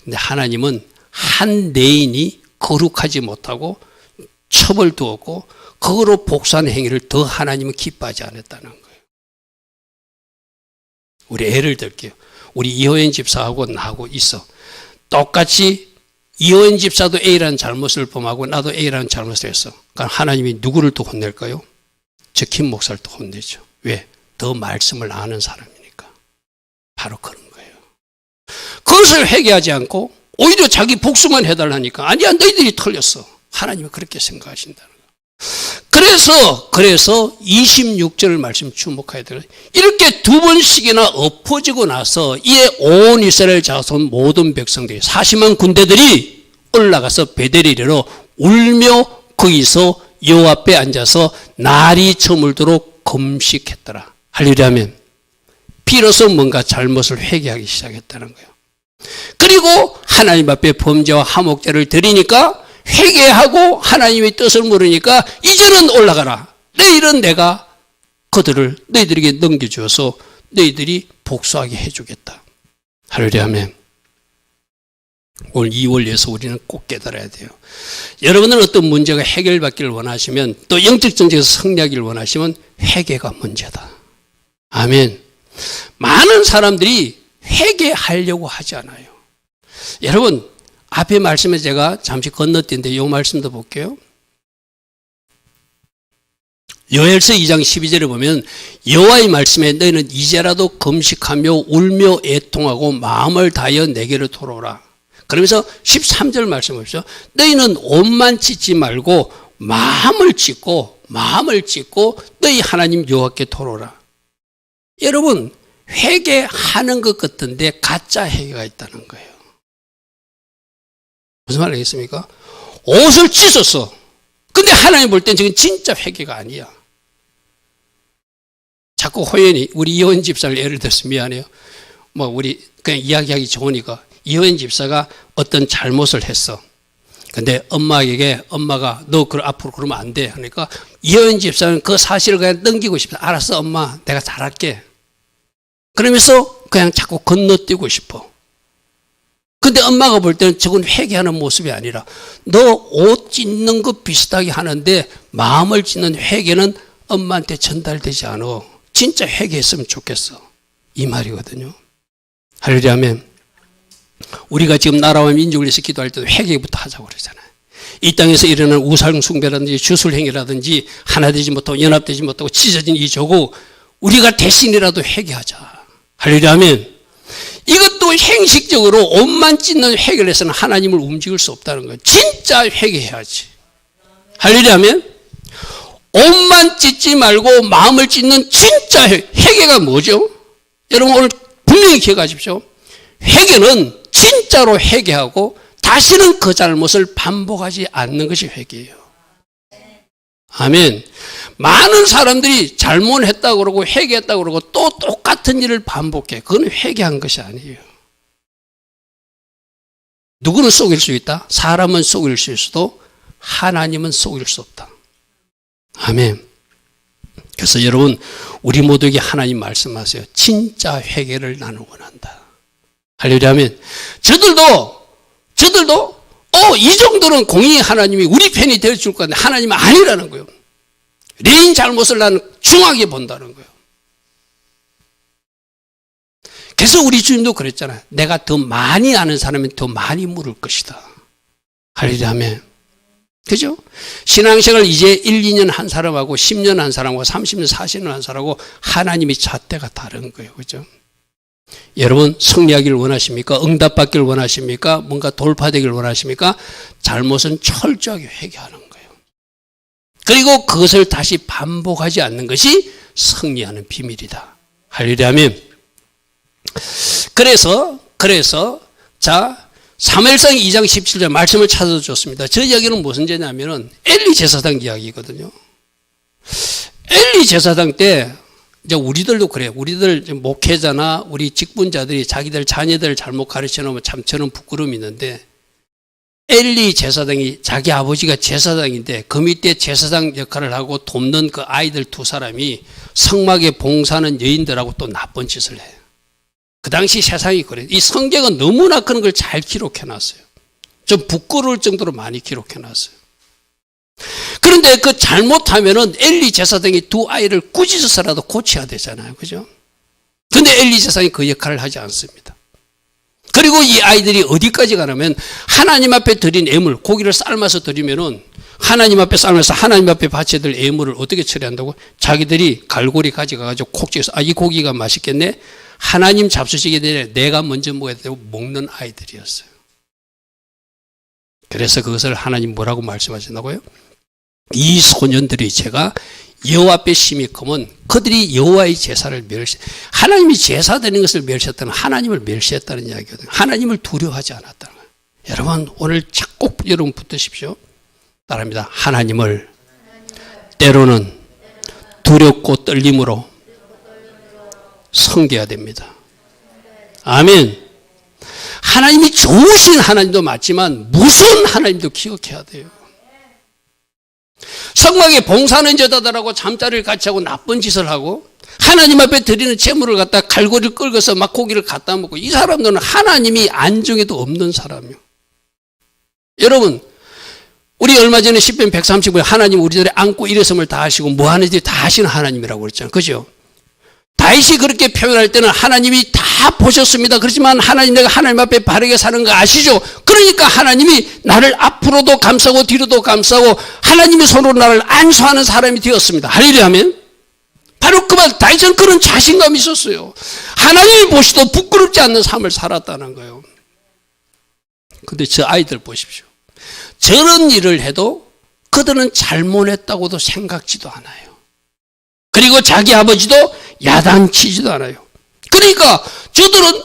근데 하나님은 한 레인이 거룩하지 못하고 처벌두었고 그거로 복수하는 행위를 더 하나님은 기뻐하지 않았다는 거예요. 우리 예를 들게요. 우리 이호연 집사하고 나하고 있어. 똑같이 이호연 집사도 A라는 잘못을 범하고 나도 A라는 잘못을 했어. 그러니까 하나님이 누구를 또 혼낼까요? 저 김 목사를 또 혼내죠. 왜? 더 말씀을 아는 사람이니까. 바로 그런 거예요. 그것을 회개하지 않고 오히려 자기 복수만 해달라니까 아니야 너희들이 틀렸어. 하나님은 그렇게 생각하신다는 거예요. 그래서 26절 말씀 주목해야 돼요. 이렇게 두 번씩이나 엎어지고 나서 이에 온 이스라엘 자손 모든 백성들이 40만 군대들이 올라가서 베델이로 울며 거기서 여호와 앞에 앉아서 날이 저물도록 금식했더라. 할렐루야면 비로소 뭔가 잘못을 회개하기 시작했다는 거예요. 그리고 하나님 앞에 범죄와 화목제를 드리니까 회개하고 하나님의 뜻을 모르니까 이제는 올라가라. 내일은 내가 그들을 너희들에게 넘겨주어서 너희들이 복수하게 해주겠다. 할렐루야 아멘. 오늘 이 원리에서 우리는 꼭 깨달아야 돼요. 여러분은 어떤 문제가 해결받기를 원하시면 또 영적 전쟁에서 승리하기를 원하시면 회개가 문제다. 아멘. 많은 사람들이 회개하려고 하지 않아요. 여러분 앞에 말씀에 제가 잠시 건너뛴데 이 말씀도 볼게요. 요엘서 2장 12절에 보면 여호와의 말씀에 너희는 이제라도 금식하며 울며 애통하고 마음을 다하여 내게로 돌아오라. 그러면서 13절 말씀 보십시오. 너희는 옷만 찢지 말고 마음을 찢고 너희 하나님 여호와께 돌아오라. 여러분 회개하는 것 같은데 가짜 회개가 있다는 거예요. 무슨 말 알겠습니까? 옷을 찢었어. 근데 하나님 볼 땐 지금 진짜 회개가 아니야. 자꾸 호연이 우리 이호연 집사를 예를 들어서 미안해요. 뭐 우리 그냥 이야기하기 좋으니까 이호연 집사가 어떤 잘못을 했어. 근데 엄마가 너 앞으로 그러면 안 돼 하니까 이호연 집사는 그 사실을 그냥 넘기고 싶어. 알았어 엄마 내가 잘할게. 그러면서 그냥 자꾸 건너뛰고 싶어. 근데 엄마가 볼 때는 저건 회개하는 모습이 아니라 너 옷 찢는 것 비슷하게 하는데 마음을 찢는 회개는 엄마한테 전달되지 않아. 진짜 회개했으면 좋겠어. 이 말이거든요. 할렐루야 아멘. 우리가 지금 나라와 민족을 위해서 기도할 때도 회개부터 하자고 그러잖아요. 이 땅에서 일어나는 우상 숭배라든지 주술행위라든지 하나 되지 못하고 연합되지 못하고 찢어진 이 조국 우리가 대신이라도 회개하자. 할렐루야 아멘. 이것도 행식적으로 옷만 찢는 회개를 해서는 하나님을 움직일 수 없다는 거예요. 진짜 회개해야지. 할렐루야 아멘. 옷만 찢지 말고 마음을 찢는 진짜 회개가 뭐죠? 여러분 오늘 분명히 기억하십시오. 회개는 진짜로 회개하고 다시는 그 잘못을 반복하지 않는 것이 회개예요. 아멘. 많은 사람들이 잘못했다고 그러고 회개했다고 그러고 또 똑같은 일을 반복해. 그건 회개한 것이 아니에요. 누구는 속일 수 있다? 사람은 속일 수 있어도 하나님은 속일 수 없다. 아멘. 그래서 여러분 우리 모두에게 하나님 말씀하세요. 진짜 회개를 나는 원한다. 할렐루야 아멘. 저들도 이 정도는 공의 하나님이 우리 편이 되어줄 건데 하나님은 아니라는 거예요. 내 잘못을 나는 중하게 본다는 거예요. 그래서 우리 주님도 그랬잖아요. 내가 더 많이 아는 사람은 더 많이 물을 것이다. 할렐루야 아멘. 그죠? 신앙생활 이제 1, 2년 한 사람하고 10년 한 사람하고 30년, 40년 한 사람하고 하나님이 잣대가 다른 거예요. 그죠? 여러분 승리하기를 원하십니까? 응답받기를 원하십니까? 뭔가 돌파되기를 원하십니까? 잘못은 철저하게 회개하는 거예요. 그리고 그것을 다시 반복하지 않는 것이 승리하는 비밀이다. 할렐루야 아멘. 그래서 자 사무엘상 2장 17절 말씀을 찾아줬습니다. 저 이야기는 무슨 죄냐면은 엘리 제사장 이야기거든요. 엘리 제사장 때 이제 우리들도 그래요. 우리들 목회자나 우리 직분자들이 자기들 자녀들을 잘못 가르쳐 놓으면 참 저는 부끄러움이 있는데 엘리 제사장이 자기 아버지가 제사장인데 그 밑에 제사장 역할을 하고 돕는 그 아이들 두 사람이 성막에 봉사하는 여인들하고 또 나쁜 짓을 해요. 그 당시 세상이 그래요. 이 성경은 너무나 그런 걸 잘 기록해 놨어요. 좀 부끄러울 정도로 많이 기록해 놨어요. 그런데 그 잘못하면은 엘리 제사장이 두 아이를 꾸짖어서라도 고쳐야 되잖아요. 그죠? 근데 엘리 제사장이 그 역할을 하지 않습니다. 그리고 이 아이들이 어디까지 가냐면 하나님 앞에 드린 애물, 고기를 삶아서 드리면은 하나님 앞에 삶아서 하나님 앞에 바쳐야 될 애물을 어떻게 처리한다고? 자기들이 갈고리 가져가가지고 콕 찍어서 이 고기가 맛있겠네? 하나님 잡수시게 되네. 내가 먼저 먹어야 되고 먹는 아이들이었어요. 그래서 그것을 하나님 뭐라고 말씀하신다고요? 이 소년들의 죄가 여호와 앞에 심히 크면 그들이 여호와의 제사를 하나님이 제사 드리는 것을 멸시했다는 하나님을 멸시했다는 이야기거든요. 하나님을 두려워하지 않았다는 거예요. 여러분 오늘 꼭 여러분 붙드십시오. 따라합니다. 하나님을 때로는 두렵고 떨림으로 섬겨야 됩니다. 아멘. 하나님이 좋으신 하나님도 맞지만 무서운 하나님도 기억해야 돼요. 성막에 봉사하는 여자들하고 잠자리를 같이 하고 나쁜 짓을 하고 하나님 앞에 드리는 제물을 갖다 갈고리를 끌고서 막 고기를 갖다 먹고, 이 사람들은 하나님이 안중에도 없는 사람이에요. 여러분, 우리 얼마 전에 시편 135에 하나님 우리들의 안고 일어섬을 다 하시고 뭐 하는지 다 하시는 하나님이라고 그랬잖아요. 그죠? 다윗이 그렇게 표현할 때는 하나님이 다 보셨습니다. 그렇지만 하나님, 내가 하나님 앞에 바르게 사는 거 아시죠? 그러니까 하나님이 나를 앞으로도 감싸고 뒤로도 감싸고 하나님의 손으로 나를 안수하는 사람이 되었습니다. 할렐루야 하면 바로 그 말, 다윗은 그런 자신감이 있었어요. 하나님이 보시도 부끄럽지 않는 삶을 살았다는 거예요. 근데 저 아이들 보십시오. 저런 일을 해도 그들은 잘못했다고도 생각지도 않아요. 그리고 자기 아버지도 야단치지도 않아요. 그러니까 저들은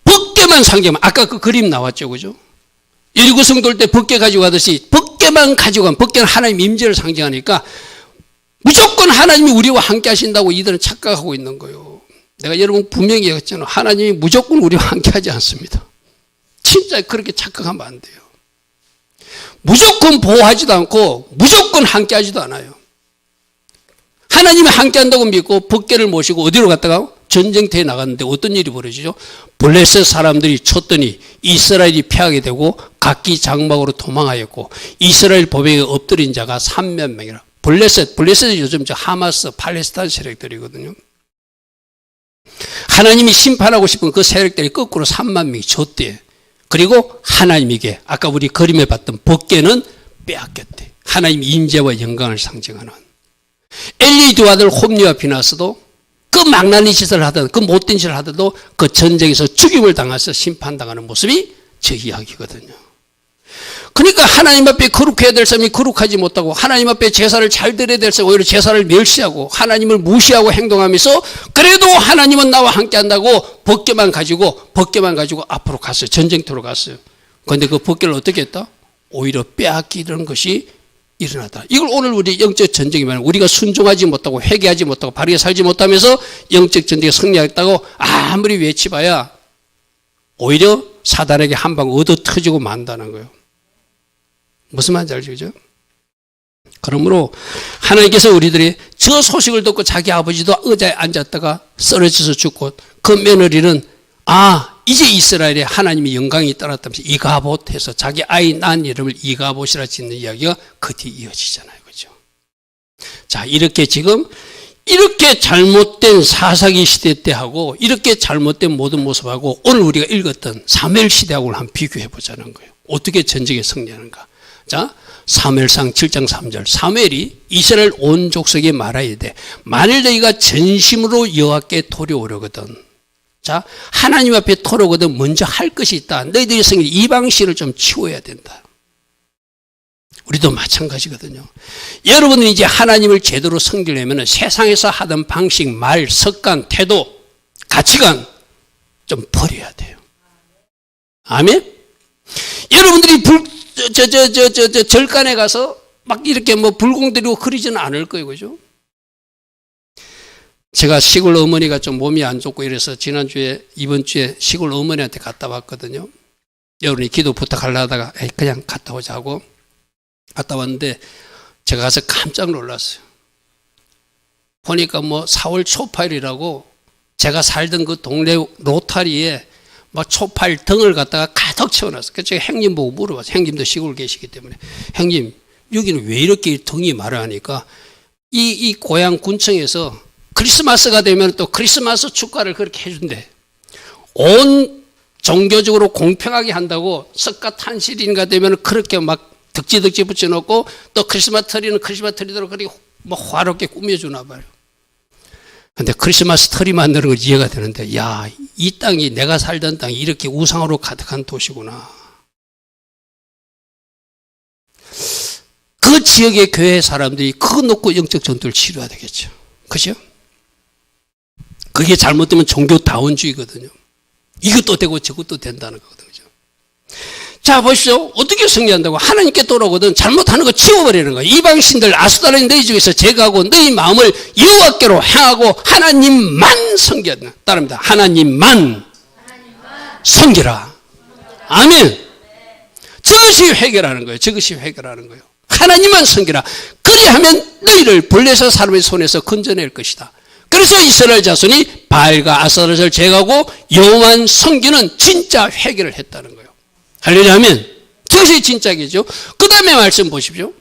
벗개만 상기하면, 아까 그 그림 나왔죠, 그죠? 여리고 성도일 때 벗개 가지고 가듯이 벗개만 가지고 가면, 벗개는 하나님 임재를 상징하니까 무조건 하나님이 우리와 함께 하신다고 이들은 착각하고 있는 거예요. 내가 여러분 분명히 얘기했잖아요. 하나님이 무조건 우리와 함께 하지 않습니다. 진짜 그렇게 착각하면 안 돼요. 무조건 보호하지도 않고 무조건 함께 하지도 않아요. 하나님이 함께 한다고 믿고 벗개를 모시고 어디로 갔다가 전쟁터에 나갔는데 어떤 일이 벌어지죠? 블레셋 사람들이 쳤더니 이스라엘이 패하게 되고 각기 장막으로 도망하였고 이스라엘 보병에 엎드린 자가 3만 명이라. 블레셋이 요즘 저 하마스 팔레스타인 세력들이거든요. 하나님이 심판하고 싶은 그 세력들이 거꾸로 3만 명이 졌대. 그리고 하나님에게 아까 우리 그림에 봤던 벗개는 빼앗겼대. 하나님 임재와 영광을 상징하는. 엘리 두 아들 홈리와 비나스도 그 망나니 짓을 하던, 그 못된 짓을 하더라도 그 전쟁에서 죽임을 당해서 심판당하는 모습이 저 이야기거든요. 그러니까 하나님 앞에 거룩해야 될 사람이 거룩하지 못하고 하나님 앞에 제사를 잘 드려야 될 사람이 오히려 제사를 멸시하고 하나님을 무시하고 행동하면서 그래도 하나님은 나와 함께 한다고 벗개만 가지고 앞으로 갔어요. 전쟁터로 갔어요. 그런데 그 벗개를 어떻게 했다? 오히려 빼앗기는 것이 일어나다. 이걸 오늘 우리 영적 전쟁이 말하면 우리가 순종하지 못하고 회개하지 못하고 바르게 살지 못하면서 영적 전쟁에 승리했다고 아무리 외치봐야 오히려 사단에게 한 방 얻어 터지고 만다는 거예요. 무슨 말인지 알죠? 그죠? 그러므로 하나님께서 우리들이 저 소식을 듣고 자기 아버지도 의자에 앉았다가 쓰러져서 죽고 그 며느리는 이제 이스라엘에 하나님의 영광이 따랐다면서 이가봇해서 자기 아이 낳은 이름을 이가봇이라 짓는 이야기가 그 뒤에 이어지잖아요. 그죠? 자, 이렇게 지금 이렇게 잘못된 사사기 시대 때하고 이렇게 잘못된 모든 모습하고 오늘 우리가 읽었던 사무엘 시대하고를 한번 비교해 보자는 거예요. 어떻게 전쟁에 승리하는가? 자, 사무엘상 7장 3절. 사무엘이 이스라엘 온 족속에 말하야 돼. 만일 너희가 전심으로 여호와께 토려오려거든. 자, 하나님 앞에 토려오거든 먼저 할 것이 있다. 너희들이 생긴 이방신을 좀 치워야 된다. 우리도 마찬가지거든요. 여러분은 이제 하나님을 제대로 섬기려면 세상에서 하던 방식, 말, 습관, 태도, 가치관 좀 버려야 돼요. 아멘? 여러분들이 절간에 가서 막 이렇게 뭐 불공 들이고 그러지는 않을 거예요. 그죠? 제가 시골 어머니가 좀 몸이 안 좋고 이래서 이번 주에 시골 어머니한테 갔다 왔거든요. 여러분이 기도 부탁하려 하다가 그냥 갔다 오자고 갔다 왔는데 제가 가서 깜짝 놀랐어요. 보니까 뭐 4월 초파일이라고 제가 살던 그 동네 로타리에 막 초파일 등을 갖다가 가득 채워놨어요. 그래서 제가 형님 보고 물어봤어요. 형님도 시골 계시기 때문에. 형님, 여기는 왜 이렇게 등이 많아 하니까 이 고향 군청에서 크리스마스가 되면 또 크리스마스 축가를 그렇게 해준대. 온 종교적으로 공평하게 한다고 석가탄신일인가 되면 그렇게 막 덕지 붙여놓고 또 크리스마스 트리는 크리스마스 트리대로 그렇게 뭐 화롭게 꾸며주나 봐요. 근데 크리스마스 트리 만드는 건 이해가 되는데, 야, 이 땅이 내가 살던 땅이 이렇게 우상으로 가득한 도시구나. 그 지역의 교회 사람들이 그거 놓고 영적 전투를 치러야 되겠죠. 그죠? 그게 잘못되면 종교다원주의거든요. 이것도 되고 저것도 된다는 거거든요. 자, 보십시오. 어떻게 승리한다고? 하나님께 돌아오거든 잘못하는 거 치워버리는 거예요. 이방신들 아수다라는 너희 중에서 제거하고 너희 마음을 여호와께로 향하고 하나님만 섬겨야 된다. 따릅니다. 하나님만 섬기라. 아멘. 저것이 회개라는 거예요. 저것이 회개라는 거예요. 하나님만 섬기라. 그리하면 너희를 블레셋 사람의 손에서 건져낼 것이다. 그래서 이스라엘 자손이 바알과 아스타롯을 제거하고 여호와만 섬기는 진짜 회개를 했다는 거예요. 할렐루야. 아멘. 저것이 진짜겠죠. 그 다음에 말씀 보십시오.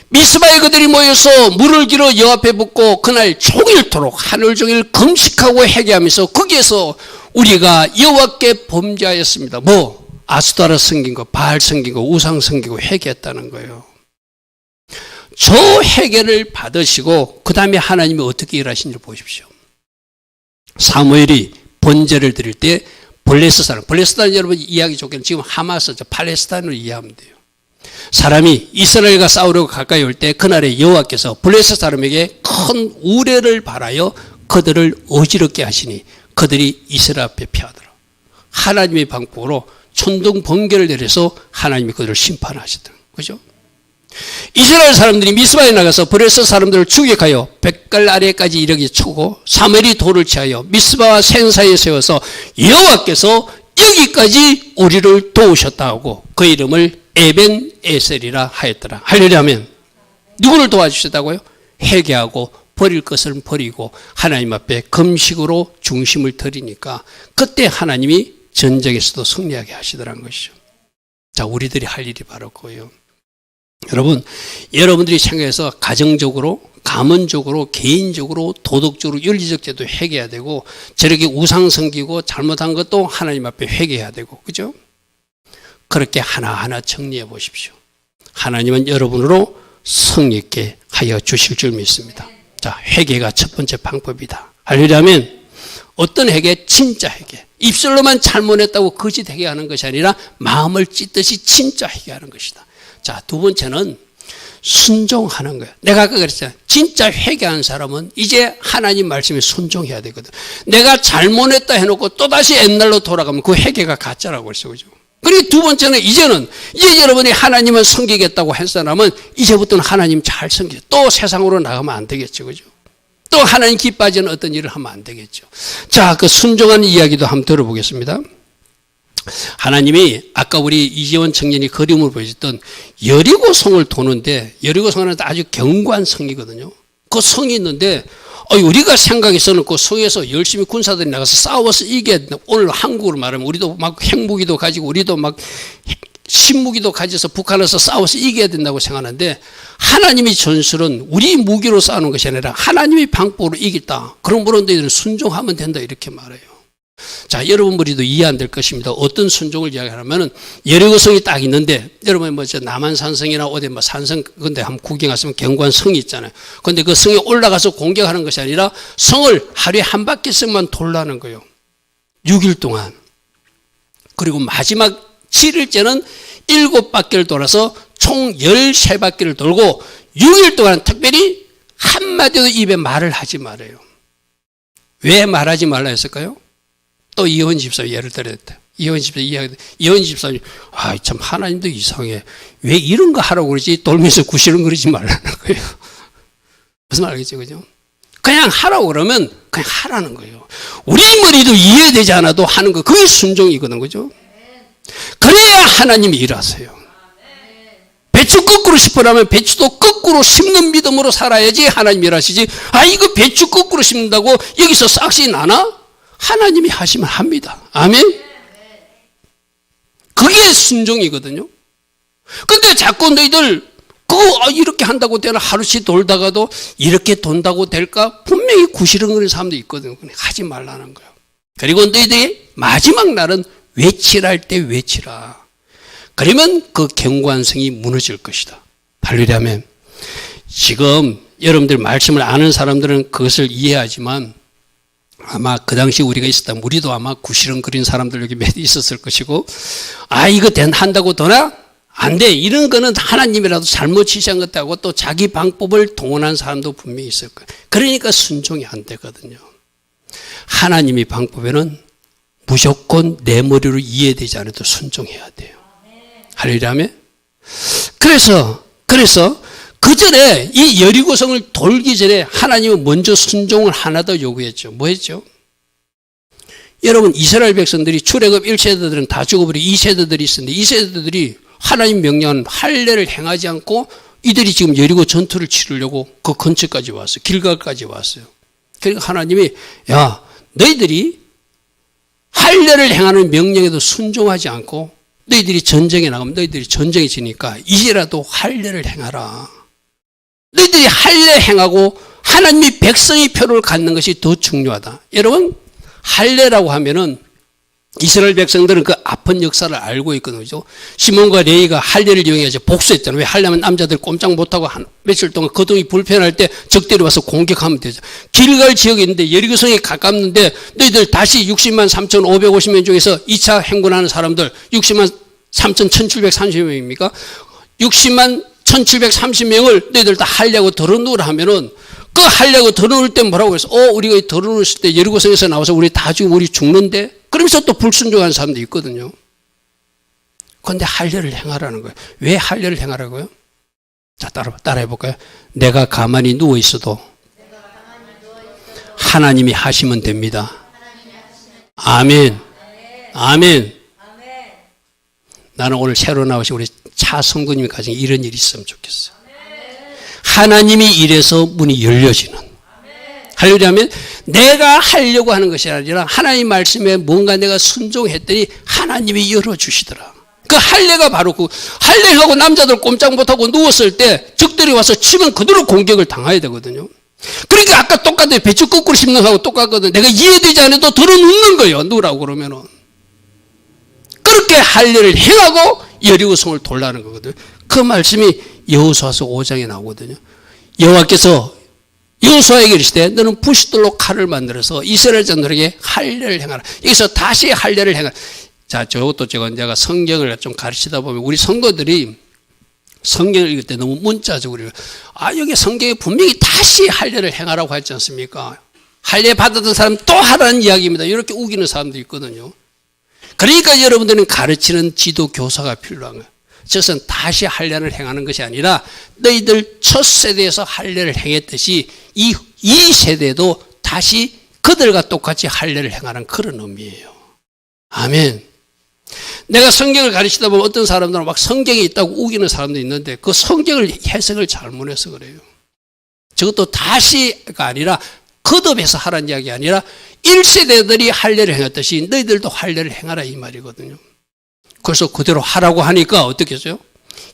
미스바에 그들이 모여서 물을 길어 여호와 앞에 붓고 그날 종일토록 하늘 종일 금식하고 회개하면서 거기에서 우리가 여호와께 범죄하였습니다. 뭐? 아스타롯 섬긴 거, 바알 섬긴 거, 우상 섬긴 거 회개했다는 거예요. 저 회개를 받으시고 그 다음에 하나님이 어떻게 일하시는지 보십시오. 사무엘이 번제를 드릴 때 블레셋 사람, 블레셋 사람 여러분 이해하기 좋게는 지금 하마스, 팔레스타인으로 이해하면 돼요. 사람이 이스라엘과 싸우려고 가까이 올 때 그날에 여호와께서 블레셋 사람에게 큰 우레를 발하여 그들을 어지럽게 하시니 그들이 이스라엘 앞에 피하더라. 하나님의 방법으로 천둥 번개를 내려서 하나님이 그들을 심판하시더라. 그죠? 이스라엘 사람들이 미스바에 나가서 블레셋 사람들을 추격하여 백갈 아래까지 이르게 쳐고 사무엘이 돌을 취하여 미스바와 센 사이에 세워서 여호와께서 여기까지 우리를 도우셨다 하고 그 이름을 에벤 에셀이라 하였더라. 할렐루야. 하면 누구를 도와주셨다고요? 회개하고 버릴 것을 버리고 하나님 앞에 금식으로 중심을 들이니까 그때 하나님이 전쟁에서도 승리하게 하시더라는 것이죠. 자, 우리들이 할 일이 바로 그거예요. 여러분, 여러분들이 생각해서 가정적으로, 가문적으로, 개인적으로, 도덕적으로, 윤리적 제도 회개해야 되고 저렇게 우상 섬기고 잘못한 것도 하나님 앞에 회개해야 되고, 그죠? 그렇게 하나하나 정리해 보십시오. 하나님은 여러분으로 성있게 하여 주실 줄 믿습니다. 자, 회개가 첫 번째 방법이다. 하려면 어떤 회개? 진짜 회개. 입술로만 잘못했다고 거짓 회개하는 것이 아니라 마음을 찢듯이 진짜 회개하는 것이다. 자, 두 번째는 순종하는 거예요. 내가 아까 그랬잖아요. 진짜 회개한 사람은 이제 하나님 말씀에 순종해야 되거든. 내가 잘못했다 해놓고 또다시 옛날로 돌아가면 그 회개가 가짜라고 했어요. 그죠? 그리고 두 번째는 이제 여러분이 하나님을 섬기겠다고 한 사람은 이제부터는 하나님 잘 섬겨. 또 세상으로 나가면 안 되겠죠. 그죠? 또 하나님 기뻐하지는 어떤 일을 하면 안 되겠죠. 자, 그 순종하는 이야기도 한번 들어보겠습니다. 하나님이 아까 우리 이재원 청년이 그림을 보여줬던 여리고성을 도는데 여리고성은 아주 견고한 성이거든요. 그 성이 있는데 우리가 생각해서는 그 성에서 열심히 군사들이 나가서 싸워서 이겨야 된다. 오늘 한국으로 말하면 우리도 막 핵무기도 가지고 우리도 막 신무기도 가져서 북한에서 싸워서 이겨야 된다고 생각하는데 하나님의 전술은 우리 무기로 싸우는 것이 아니라 하나님의 방법으로 이겼다. 그런 분들은 순종하면 된다 이렇게 말해요. 자, 여러분 머리도 이해 안 될 것입니다. 어떤 순종을 이야기하냐면은 여리고성이 딱 있는데 여러분 뭐 저 남한산성이나 어디 뭐 산성 근데 한번 구경하시면 견고한 성이 있잖아요. 근데 그 성에 올라가서 공격하는 것이 아니라 성을 하루에 한 바퀴씩만 돌라는 거예요. 6일 동안. 그리고 마지막 7일째는 7바퀴를 돌아서 총 13바퀴를 돌고 6일 동안 특별히 한마디도 입에 말을 하지 말아요. 왜 말하지 말라 했을까요? 또 이혼 집사 예를 들었다. 이혼 집사님, 참 하나님도 이상해. 왜 이런 거 하라고 그러지? 돌면서 구시렁거리지 말라는 거예요. 무슨 말이겠죠, 그죠? 그냥 하라고 그러면 그냥 하라는 거예요. 우리 머리도 이해되지 않아도 하는 거, 그게 순종이거든, 그죠? 그래야 하나님이 일하세요. 배추 거꾸로 씹으라면 배추도 거꾸로 씹는 믿음으로 살아야지 하나님이 일하시지. 이거 배추 거꾸로 씹는다고 여기서 싹시 나나? 하나님이 하시면 합니다. 아멘? 그게 순종이거든요. 근데 자꾸 너희들 이렇게 한다고 되나? 하루씩 돌다가도 이렇게 돈다고 될까? 분명히 구시렁거리는 사람도 있거든요. 하지 말라는 거예요. 그리고 너희들이 마지막 날은 외치라 할 때 외치라. 그러면 그 견고한 성이 무너질 것이다. 할렐루야면 지금 여러분들 말씀을 아는 사람들은 그것을 이해하지만 아마 그 당시 우리가 있었다면 우리도 아마 구시렁거리는 사람들 여기 몇 있었을 것이고 이거 한다고 되나? 안 돼. 이런 거는 하나님이라도 잘못 지시한 것 같고 또 자기 방법을 동원한 사람도 분명히 있을 거예요. 그러니까 순종이 안 되거든요. 하나님의 방법에는 무조건 내 머리로 이해되지 않아도 순종해야 돼요. 할렐루야. 그래서 그 전에 이 여리고성을 돌기 전에 하나님은 먼저 순종을 하나 더 요구했죠. 뭐 했죠? 여러분 이스라엘 백성들이 출애굽 1세대들은 다 죽어버리고 2세대들이 있었는데 2세대들이 하나님 명령한 할례를 행하지 않고 이들이 지금 여리고 전투를 치르려고 그 근처까지 왔어요. 길갈까지 왔어요. 그러니까 하나님이 야 너희들이 할례를 행하는 명령에도 순종하지 않고 너희들이 전쟁에 나가면 너희들이 전쟁에 지니까 이제라도 할례를 행하라. 너희들이 할례 행하고 하나님이 백성의 표를 갖는 것이 더 중요하다. 여러분 할례라고 하면은 이스라엘 백성들은 그 아픈 역사를 알고 있거든요. 시몬과 레위가 할례를 이용해서 복수했잖아요. 왜 할례하면 남자들 꼼짝 못하고 며칠 동안 거동이 불편할 때 적들이 와서 공격하면 되죠. 길갈 지역에 있는데 여리고성에 가깝는데 너희들 다시 60만 3,550명 중에서 2차 행군하는 사람들 60만 3,1730명입니까? 60만 1,730명을 너희들 다 할례하고 덜어놓으라 하면은 그 할례하고 덜어놓을 때 뭐라고 해서 우리가 덜어놓을 때 여리고성에서 나와서 우리 다 죽고 우리 죽는데 그러면서 또 불순종하는 사람도 있거든요. 그런데 할례를 행하라는 거예요. 왜 할례를 행하라고요? 자, 따라해 볼까요? 내가 가만히 누워 있어도 하나님이 하시면 됩니다. 아멘. 아멘. 나는 오늘 새로 나오신 우리 차 성도님이 가정에 이런 일이 있으면 좋겠어요. 하나님이 이래서 문이 열려지는. 할렐루야면 내가 하려고 하는 것이 아니라 하나님 말씀에 뭔가 내가 순종했더니 하나님이 열어주시더라. 그 할례가 바로 그 할례하고 남자들 꼼짝 못하고 누웠을 때 적들이 와서 치면 그대로 공격을 당해야 되거든요. 그러니까 아까 똑같아요. 배추 거꾸로 씹는 거하고 똑같거든요. 내가 이해되지 않아도 들어눕는 거예요. 누우라고 그러면은. 그렇게 할례를 행하고 여리고성을 돌라는 거거든요. 그 말씀이 여호수아서 5장에 나오거든요. 여호와께서 여호수아에게 이르시되 너는 부싯돌로 칼을 만들어서 이스라엘 자들에게 할례를 행하라. 여기서 다시 할례를 행하라. 자, 저것도 제가 성경을 좀 가르치다 보면 우리 성도들이 성경을 읽을 때 너무 문자적으로 여기 성경에 분명히 다시 할례를 행하라고 했지 않습니까? 할례 받았던 사람 또 하라는 이야기입니다. 이렇게 우기는 사람도 있거든요. 그러니까 여러분들은 가르치는 지도 교사가 필요한 거예요. 저것은 다시 할례를 행하는 것이 아니라 너희들 첫 세대에서 할례를 행했듯이 이 세대도 다시 그들과 똑같이 할례를 행하는 그런 의미예요. 아멘. 내가 성경을 가르치다 보면 어떤 사람들은 막 성경에 있다고 우기는 사람도 있는데 그 성경을 해석을 잘못해서 그래요. 저것도 다시가 아니라 거듭해서 하라는 이야기 아니라 1세대들이 할례를 행했듯이 너희들도 할례를 행하라 이 말이거든요. 그래서 그대로 하라고 하니까 어떻게 했어요?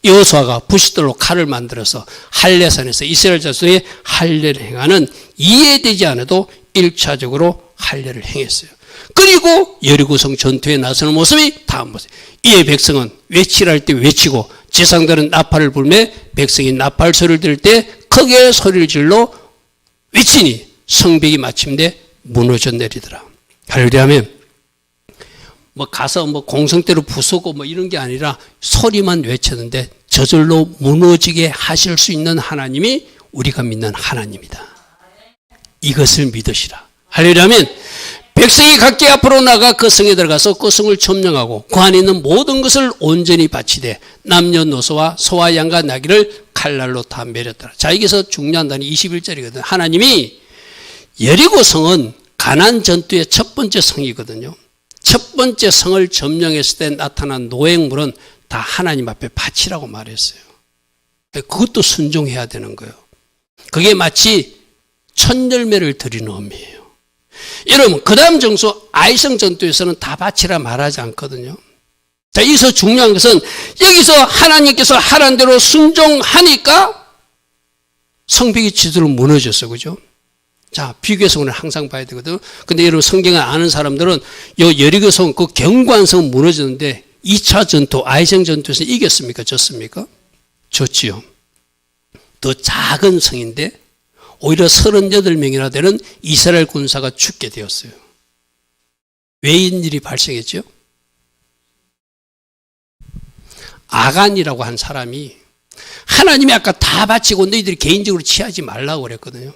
여호수아가 부싯돌로 칼을 만들어서 할례산에서 이스라엘 자손의 할례를 행하는 이해되지 않아도 1차적으로 할례를 행했어요. 그리고 여리고성 전투에 나서는 모습이 다음 모습. 이에 백성은 외치랄 때 외치고 제상들은 나팔을 불매 백성이 나팔 소리를 들을 때 크게 소리를 질러 외치니 성벽이 마침내 무너져 내리더라. 할렐루야면 가서 공성대로 부수고 이런 게 아니라 소리만 외쳤는데 저절로 무너지게 하실 수 있는 하나님이 우리가 믿는 하나님이다. 이것을 믿으시라. 할렐루야면 백성이 각기 앞으로 나가 그 성에 들어가서 그 성을 점령하고 그 안에 있는 모든 것을 온전히 바치되 남녀노소와 소와 양과 나귀를 칼날로 다 매렸더라. 자, 여기서 중요한 단위 21절이거든요. 하나님이 여리고성은 가나안 전투의 첫 번째 성이거든요. 첫 번째 성을 점령했을 때 나타난 노획물은 다 하나님 앞에 바치라고 말했어요. 그것도 순종해야 되는 거예요. 그게 마치 첫 열매를 드리는 의미예요. 여러분, 그 다음 정수 아이성 전투에서는 다 바치라 말하지 않거든요. 자, 여기서 중요한 것은 여기서 하나님께서 하라는 대로 순종하니까 성벽이 지대로 무너졌어요. 그죠? 자, 비교해서 오늘 항상 봐야 되거든요. 근데 여러분 성경을 아는 사람들은 여리고성 그 견고한 무너졌는데 2차 전투, 아이성 전투에서 이겼습니까? 졌습니까? 졌지요. 더 작은 성인데 오히려 38명이나 되는 이스라엘 군사가 죽게 되었어요. 왜 이런 일이 발생했죠? 아간이라고 한 사람이 하나님이 아까 다 바치고 너희들이 개인적으로 취하지 말라고 그랬거든요.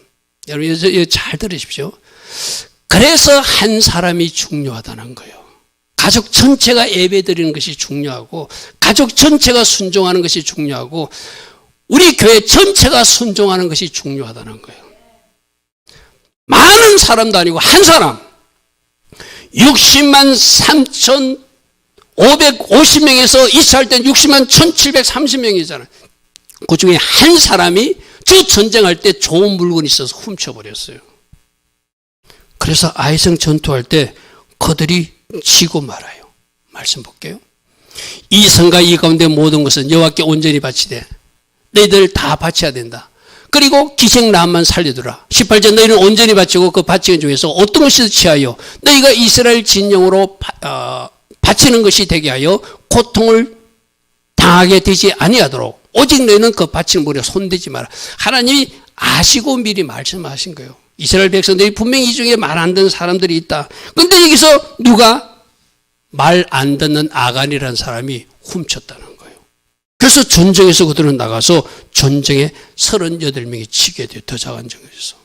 여러분 잘 들으십시오. 그래서 한 사람이 중요하다는 거예요. 가족 전체가 예배드리는 것이 중요하고 가족 전체가 순종하는 것이 중요하고 우리 교회 전체가 순종하는 것이 중요하다는 거예요. 많은 사람도 아니고 한 사람 60만 3,550명에서 이스라엘 때 60만 1,730명이잖아요. 그 중에 한 사람이 저 전쟁할 때 좋은 물건이 있어서 훔쳐버렸어요. 그래서 아이성 전투할 때 그들이 지고 말아요. 말씀 볼게요. 이 성과 이 가운데 모든 것은 여호와께 온전히 바치되 너희들 다 바쳐야 된다. 그리고 기생남만 살려두라. 18절 너희는 온전히 바치고 그 바치는 중에서 어떤 것이든 취하여 너희가 이스라엘 진영으로 바치는 것이 되게 하여 고통을 당하게 되지 아니하도록 오직 너희는 그 바치는 물에 손대지 마라. 하나님이 아시고 미리 말씀하신 거예요. 이스라엘 백성들이 분명히 이 중에 말 안 듣는 사람들이 있다. 그런데 여기서 누가 말 안 듣는 아간이라는 사람이 훔쳤다는 거예요. 그래서 전쟁에서 그들은 나가서 전쟁에 38명이 지게 돼요. 더 작은 전쟁에서.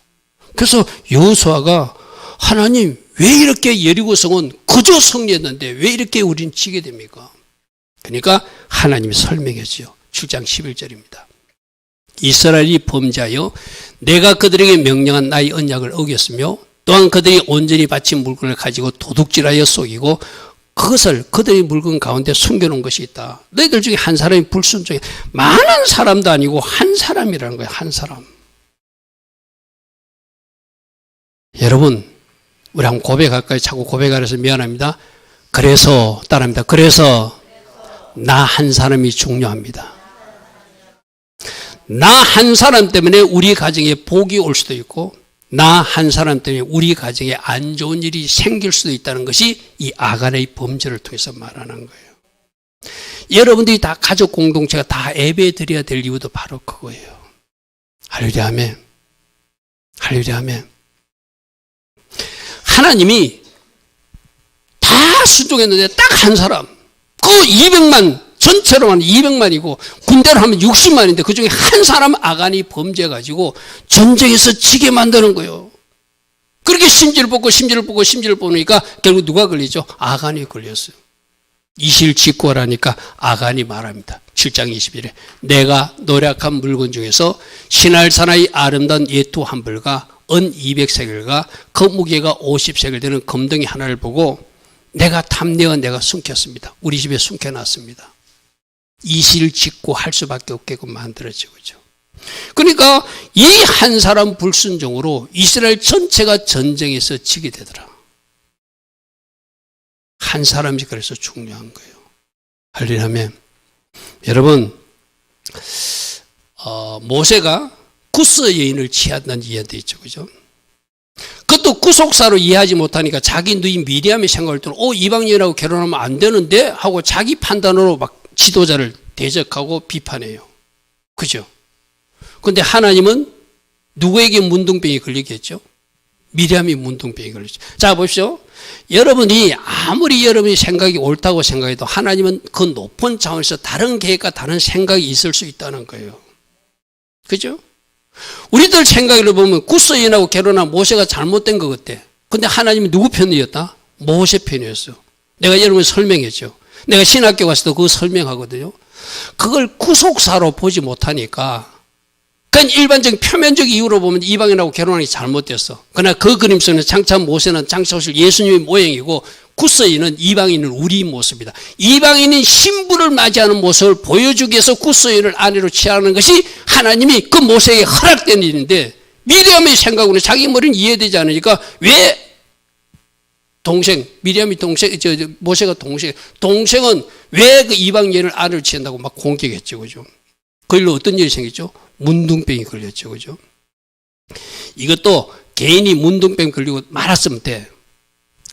그래서 여호수아가 하나님 왜 이렇게 여리고성은 그저 승리했는데 왜 이렇게 우린 지게 됩니까? 그러니까 하나님이 설명했지요. 7장 11절입니다. 이스라엘이 범죄하여 내가 그들에게 명령한 나의 언약을 어겼으며 또한 그들이 온전히 바친 물건을 가지고 도둑질하여 속이고 그것을 그들의 물건 가운데 숨겨놓은 것이 있다. 너희들 중에 한 사람이 불순종해. 많은 사람도 아니고 한 사람이라는 거예요. 한 사람. 여러분 우리 한번 고백할까요? 자꾸 고백하려서 미안합니다. 그래서 따라합니다. 그래서 나 한 사람이 중요합니다. 나 한 사람 때문에 우리 가정에 복이 올 수도 있고 나 한 사람 때문에 우리 가정에 안 좋은 일이 생길 수도 있다는 것이 이 아간의 범죄를 통해서 말하는 거예요. 여러분들이 다 가족 공동체가 다 예배 드려야 될 이유도 바로 그거예요. 할렐루야 아멘. 할렐루야 아멘. 하나님이 다 순종했는데 딱 한 사람 그 200만 전체로 하면 200만이고 군대로 하면 60만인데 그중에 한 사람 아간이 범죄해가지고 전쟁에서 지게 만드는 거예요. 그렇게 심지를 뽑고 심지를 뽑고 심지를 뽑으니까 결국 누가 걸리죠? 아간이 걸렸어요. 이실 직고하라니까 아간이 말합니다. 7장 21에 내가 노력한 물건 중에서 신할 사나이 아름다운 예토 한 벌과 은 200세겔과 그 무게가 50세겔 되는 검덩이 하나를 보고 내가 탐내어 내가 숨겼습니다. 우리 집에 숨겨놨습니다. 이실 짓고 할 수밖에 없게끔 만들어지고 그죠. 그러니까 이 한 사람 불순종으로 이스라엘 전체가 전쟁에서 지게 되더라. 한 사람이 그래서 중요한 거예요. 할렐루야. 여러분 모세가 구스 여인을 취한다는 이야기도 있죠. 그죠? 그것도 구속사로 이해하지 못하니까 자기 누이 미리암의 생각을 들어 이방 여인하고 결혼하면 안 되는데 하고 자기 판단으로 막 지도자를 대적하고 비판해요. 그죠? 그런데 하나님은 누구에게 문둥병이 걸리겠죠? 미리암이 문둥병이 걸리죠. 자 보십시오. 여러분이 아무리 여러분이 생각이 옳다고 생각해도 하나님은 그 높은 차원에서 다른 계획과 다른 생각이 있을 수 있다는 거예요. 그죠? 우리들 생각으로 보면 구스 여인하고 결혼한 모세가 잘못된 것 같아. 근데 하나님이 누구 편이었다? 모세 편이었어. 내가 여러분 설명했죠. 내가 신학교 갔을 때 그거 설명하거든요. 그걸 구속사로 보지 못하니까 그냥 일반적인 표면적 이유로 보면 이방인하고 결혼하는 게 잘못됐어. 그러나 그 그림 속에는 장차 모세는 장차 오실 예수님의 모형이고 구스여인은 이방인은 우리 모습이다. 이방인인 신부를 맞이하는 모습을 보여주기 위해서 구스여인을 아내로 취하는 것이 하나님이 그 모세에게 허락된 일인데 미리암의 생각으로는 자기 머리는 이해되지 않으니까 왜 동생, 미리암이 동생, 모세가 동생은 왜 그 이방 여인을 아내로 취한다고 막 공격했죠. 그죠? 그 일로 어떤 일이 생겼죠? 문둥병이 걸렸죠. 그죠? 이것도 개인이 문둥병 걸리고 말았으면 돼.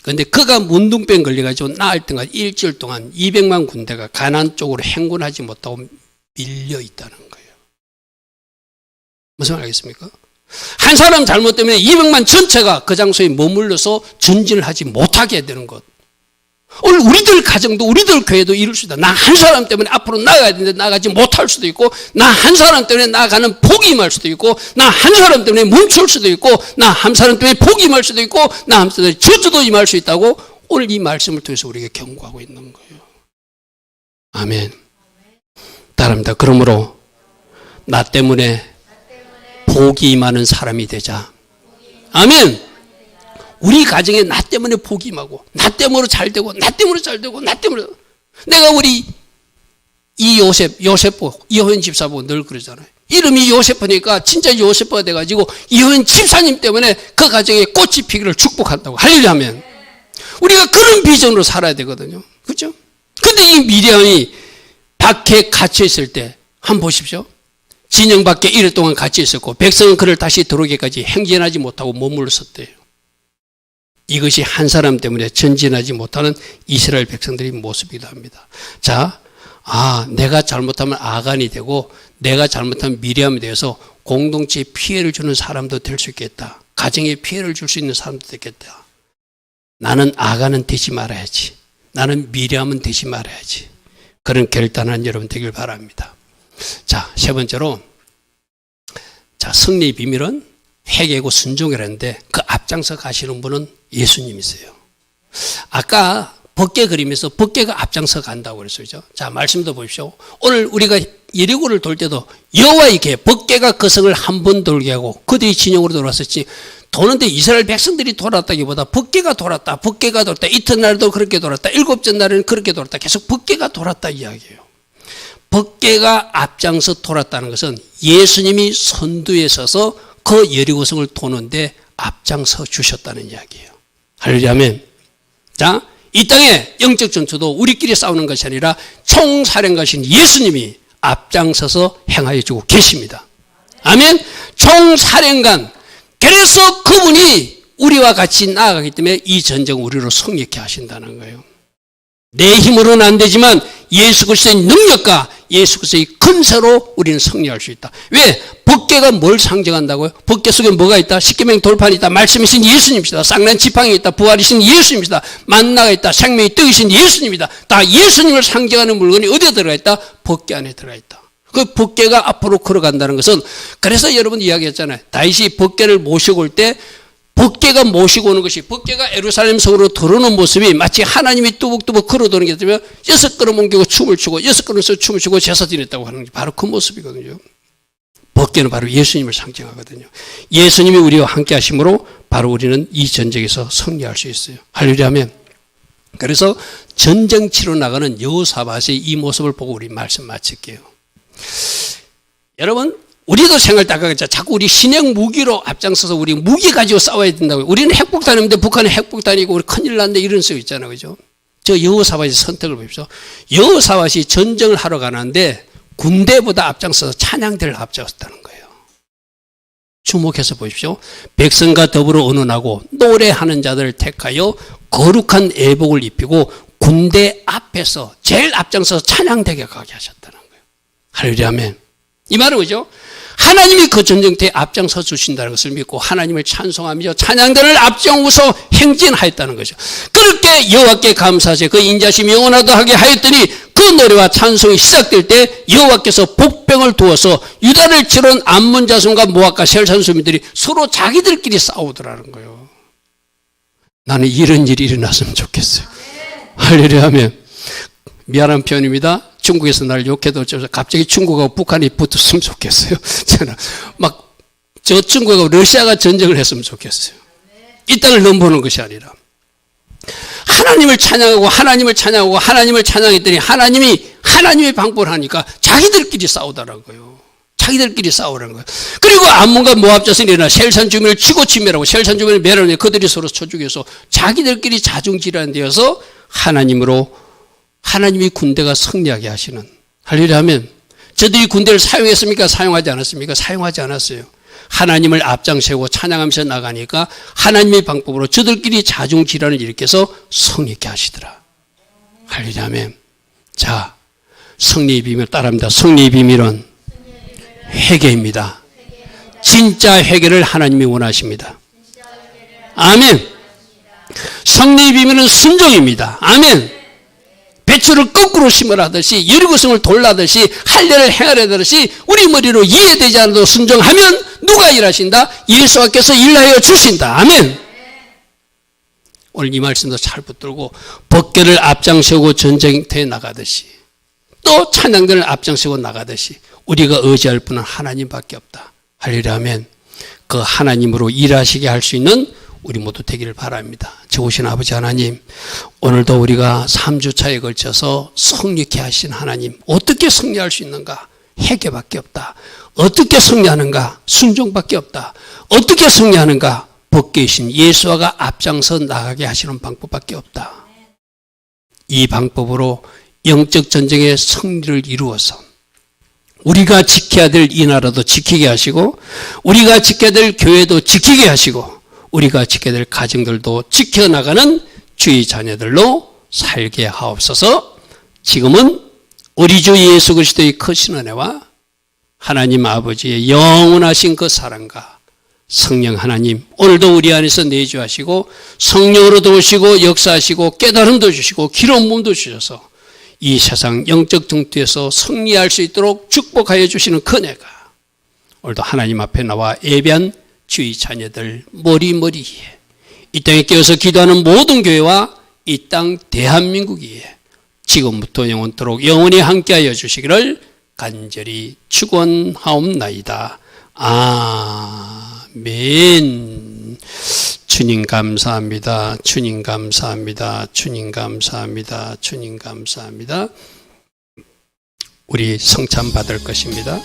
그런데 그가 문둥병 걸려가지고 나을 때가 일주일 동안 200만 군대가 가나안 쪽으로 행군하지 못하고 밀려 있다는 거예요. 무슨 말 알겠습니까? 한 사람 잘못 때문에 200만 전체가 그 장소에 머물러서 전진을 하지 못하게 되는 것. 오늘 우리들 가정도 우리들 교회도 이럴 수 있다. 나 한 사람 때문에 앞으로 나가야 되는데 나가지 못할 수도 있고 나 한 사람 때문에 나가는 복이 임할 수도 있고 나 한 사람 때문에 멈출 수도 있고 나 한 사람 때문에 복이 임할 수도 있고 나 한 사람 때문에 저주도 임할 수 있다고 오늘 이 말씀을 통해서 우리에게 경고하고 있는 거예요. 아멘. 따라합니다. 그러므로 나 때문에 복이 임하는 사람이 되자. 아멘. 우리 가정에 나 때문에 복이 임하고, 나 때문에 잘 되고, 나 때문에 잘 되고, 나 때문에. 내가 우리 요세프, 이호연 집사 보고 늘 그러잖아요. 이름이 요세프니까 진짜 요세프가 돼가지고 이호연 집사님 때문에 그 가정에 꽃이 피기를 축복한다고. 할렐루야 하면. 우리가 그런 비전으로 살아야 되거든요. 그렇죠? 근데 이 미리암이 밖에 갇혀 있을 때 한번 보십시오. 진영 밖에 이래 동안 갇혀 있었고 백성은 그를 다시 들어오기까지 행진하지 못하고 머물렀었대요. 이것이 한 사람 때문에 전진하지 못하는 이스라엘 백성들의 모습이기도 합니다. 자, 내가 잘못하면 아간이 되고 내가 잘못하면 미리암이 되어서 공동체에 피해를 주는 사람도 될 수 있겠다. 가정에 피해를 줄 수 있는 사람도 되겠다. 나는 아간은 되지 말아야지. 나는 미리암은 되지 말아야지. 그런 결단한 여러분 되길 바랍니다. 자, 세 번째로, 자, 승리의 비밀은 회개고 순종이라는데 그 앞장서 가시는 분은 예수님이세요. 아까 법궤 그림에서 법궤가 앞장서 간다고 그랬어요. 자, 말씀도 보십시오. 오늘 우리가 예리고를 돌 때도 여호와의 궤, 법궤가 그 성을 한 번 돌게 하고 그들이 진영으로 돌아왔었지, 도는데 이스라엘 백성들이 돌았다기보다 법궤가 돌았다, 법궤가 돌았다, 이튿날도 그렇게 돌았다, 일곱째 날에는 그렇게 돌았다, 계속 법궤가 돌았다 이야기예요. 법궤가 앞장서 돌았다는 것은 예수님이 선두에 서서 그 여리고성을 도는데 앞장서 주셨다는 이야기예요. 할렐루야 아멘. 자, 이 땅에 영적 전투도 우리끼리 싸우는 것이 아니라 총사령가신 예수님이 앞장서서 행하여 주고 계십니다. 아멘. 총사령관. 그래서 그분이 우리와 같이 나아가기 때문에 이 전쟁을 우리로 성립케 하신다는 거예요. 내 힘으로는 안 되지만 예수 그리스도의 능력과 예수 그리스도의 금세로 우리는 승리할 수 있다. 왜? 법궤가 뭘 상징한다고요? 법궤 속에 뭐가 있다? 십계명 돌판이 있다. 말씀이신 예수님이시다. 쌍난 지팡이 있다. 부활이신 예수님이시다. 만나가 있다. 생명의 떡이신 예수님이다. 다 예수님을 상징하는 물건이 어디에 들어가 있다? 법궤 안에 들어가 있다. 그 법궤가 앞으로 걸어간다는 것은, 그래서 여러분 이야기했잖아요. 다윗이 법궤를 모시고 올 때 법궤가 모시고 오는 것이, 법궤가 예루살렘 성으로 들어오는 모습이 마치 하나님이 뚜벅뚜벅 걸어도는 게 되면 6걸음 옮기고 춤을 추고 6걸음에서 춤을 추고 제사 지냈다고 하는 게 바로 그 모습이거든요. 법궤는 바로 예수님을 상징하거든요. 예수님이 우리와 함께 하심으로 바로 우리는 이 전쟁에서 승리할 수 있어요. 할렐루야 하면. 그래서 전쟁 치러 나가는 여호사밧의 이 모습을 보고 우리 말씀 마칠게요. 여러분, 우리도 생각할 때 아까 그랬잖아요. 자꾸 우리 신형 무기로 앞장서서 우리 무기 가지고 싸워야 된다고요. 우리는 핵폭탄인데 북한은 핵폭탄이고 우리 큰일 났는데 이런 써 있잖아요. 그죠? 저 여호사밧의 선택을 보십시오. 여호사밧이 전쟁을 하러 가는데 군대보다 앞장서서 찬양대를 앞장섰다는 거예요. 주목해서 보십시오. 백성과 더불어 언언하고 노래하는 자들을 택하여 거룩한 애복을 입히고 군대 앞에서 제일 앞장서서 찬양대에 가게 하셨다는 거예요. 할렐루야 아멘. 이 말은 뭐죠? 하나님이 그 전쟁터에 앞장서 주신다는 것을 믿고 하나님을 찬송하며 찬양대를 앞장서서 행진하였다는 거죠. 그렇게 여호와께 감사하세 그 인자심이 영원하게 하였더니 그 노래와 찬송이 시작될 때 여호와께서 복병을 두어서 유다를 치러온 암몬 자손과 모압과 셀산 수민들이 서로 자기들끼리 싸우더라는 거예요. 나는 이런 일이 일어났으면 좋겠어요. 할렐루야 하면. 미안한 표현입니다. 중국에서 날 욕해도 갑자기 중국하고 북한이 붙었으면 좋겠어요. 저는 막 저 중국하고 러시아가 전쟁을 했으면 좋겠어요. 이 땅을 넘보는 것이 아니라 하나님을 찬양하고 하나님을 찬양하고 하나님을 찬양했더니 하나님의 방법을 하니까 자기들끼리 싸우더라고요. 자기들끼리 싸우라는 거예요. 그리고 암몬과 모압 자손이나 셀산 주민을 치고 치매라고, 셀산 주민을 매라니 그들이 서로 쳐 죽여서 자기들끼리 자중질환 되어서 하나님이 군대가 승리하게 하시는. 할렐루야 하면. 저들이 군대를 사용했습니까? 사용하지 않았습니까? 사용하지 않았어요. 하나님을 앞장세우고 찬양하면서 나가니까 하나님의 방법으로 저들끼리 자중질환을 일으켜서 승리케 하시더라. 할렐루야 하면. 자, 승리의 비밀 따라합니다. 승리의 비밀은 회개입니다. 진짜 회개를 하나님이 원하십니다. 아멘. 승리의 비밀은 순종입니다. 아멘. 배추를 거꾸로 심으라듯이 여리고성을 돌라듯이 할례를 행하려듯이 우리 머리로 이해되지 않아도 순종하면 누가 일하신다? 예수께서 일하여 주신다. 아멘. 오늘 이 말씀도 잘 붙들고 법궤를 앞장서고 전쟁터에 나가듯이 또 찬양들을 앞장서고 나가듯이 우리가 의지할 분은 하나님밖에 없다. 할렐루야 아멘. 그 하나님으로 일하시게 할 수 있는 우리 모두 되기를 바랍니다. 좋으신 아버지 하나님, 오늘도 우리가 3주차에 걸쳐서 성립케 하신 하나님, 어떻게 승리할 수 있는가? 회개밖에 없다. 어떻게 승리하는가? 순종밖에 없다. 어떻게 승리하는가? 벗겨신 예수와가 앞장서 나가게 하시는 방법밖에 없다. 이 방법으로 영적 전쟁의 승리를 이루어서 우리가 지켜야 될 이 나라도 지키게 하시고, 우리가 지켜야 될 교회도 지키게 하시고, 우리가 지켜야 될 가정들도 지켜나가는 주의 자녀들로 살게 하옵소서. 지금은 우리 주 예수 그리스도의 크신 은혜와 하나님 아버지의 영원하신 그 사랑과 성령 하나님, 오늘도 우리 안에서 내주하시고 성령으로 도우시고 역사하시고 깨달음도 주시고 기름 부음도 주셔서 이 세상 영적 전투에서 승리할 수 있도록 축복하여 주시는 은혜가 오늘도 하나님 앞에 나와 예배한 주의 자녀들 머리머리에, 이 땅에 깨어서 기도하는 모든 교회와 이 땅 대한민국에 지금부터 영원토록 영원히 함께하여 주시기를 간절히 축원하옵나이다. 아멘. 주님 감사합니다. 주님 감사합니다. 주님 감사합니다. 주님 감사합니다. 우리 성찬 받을 것입니다.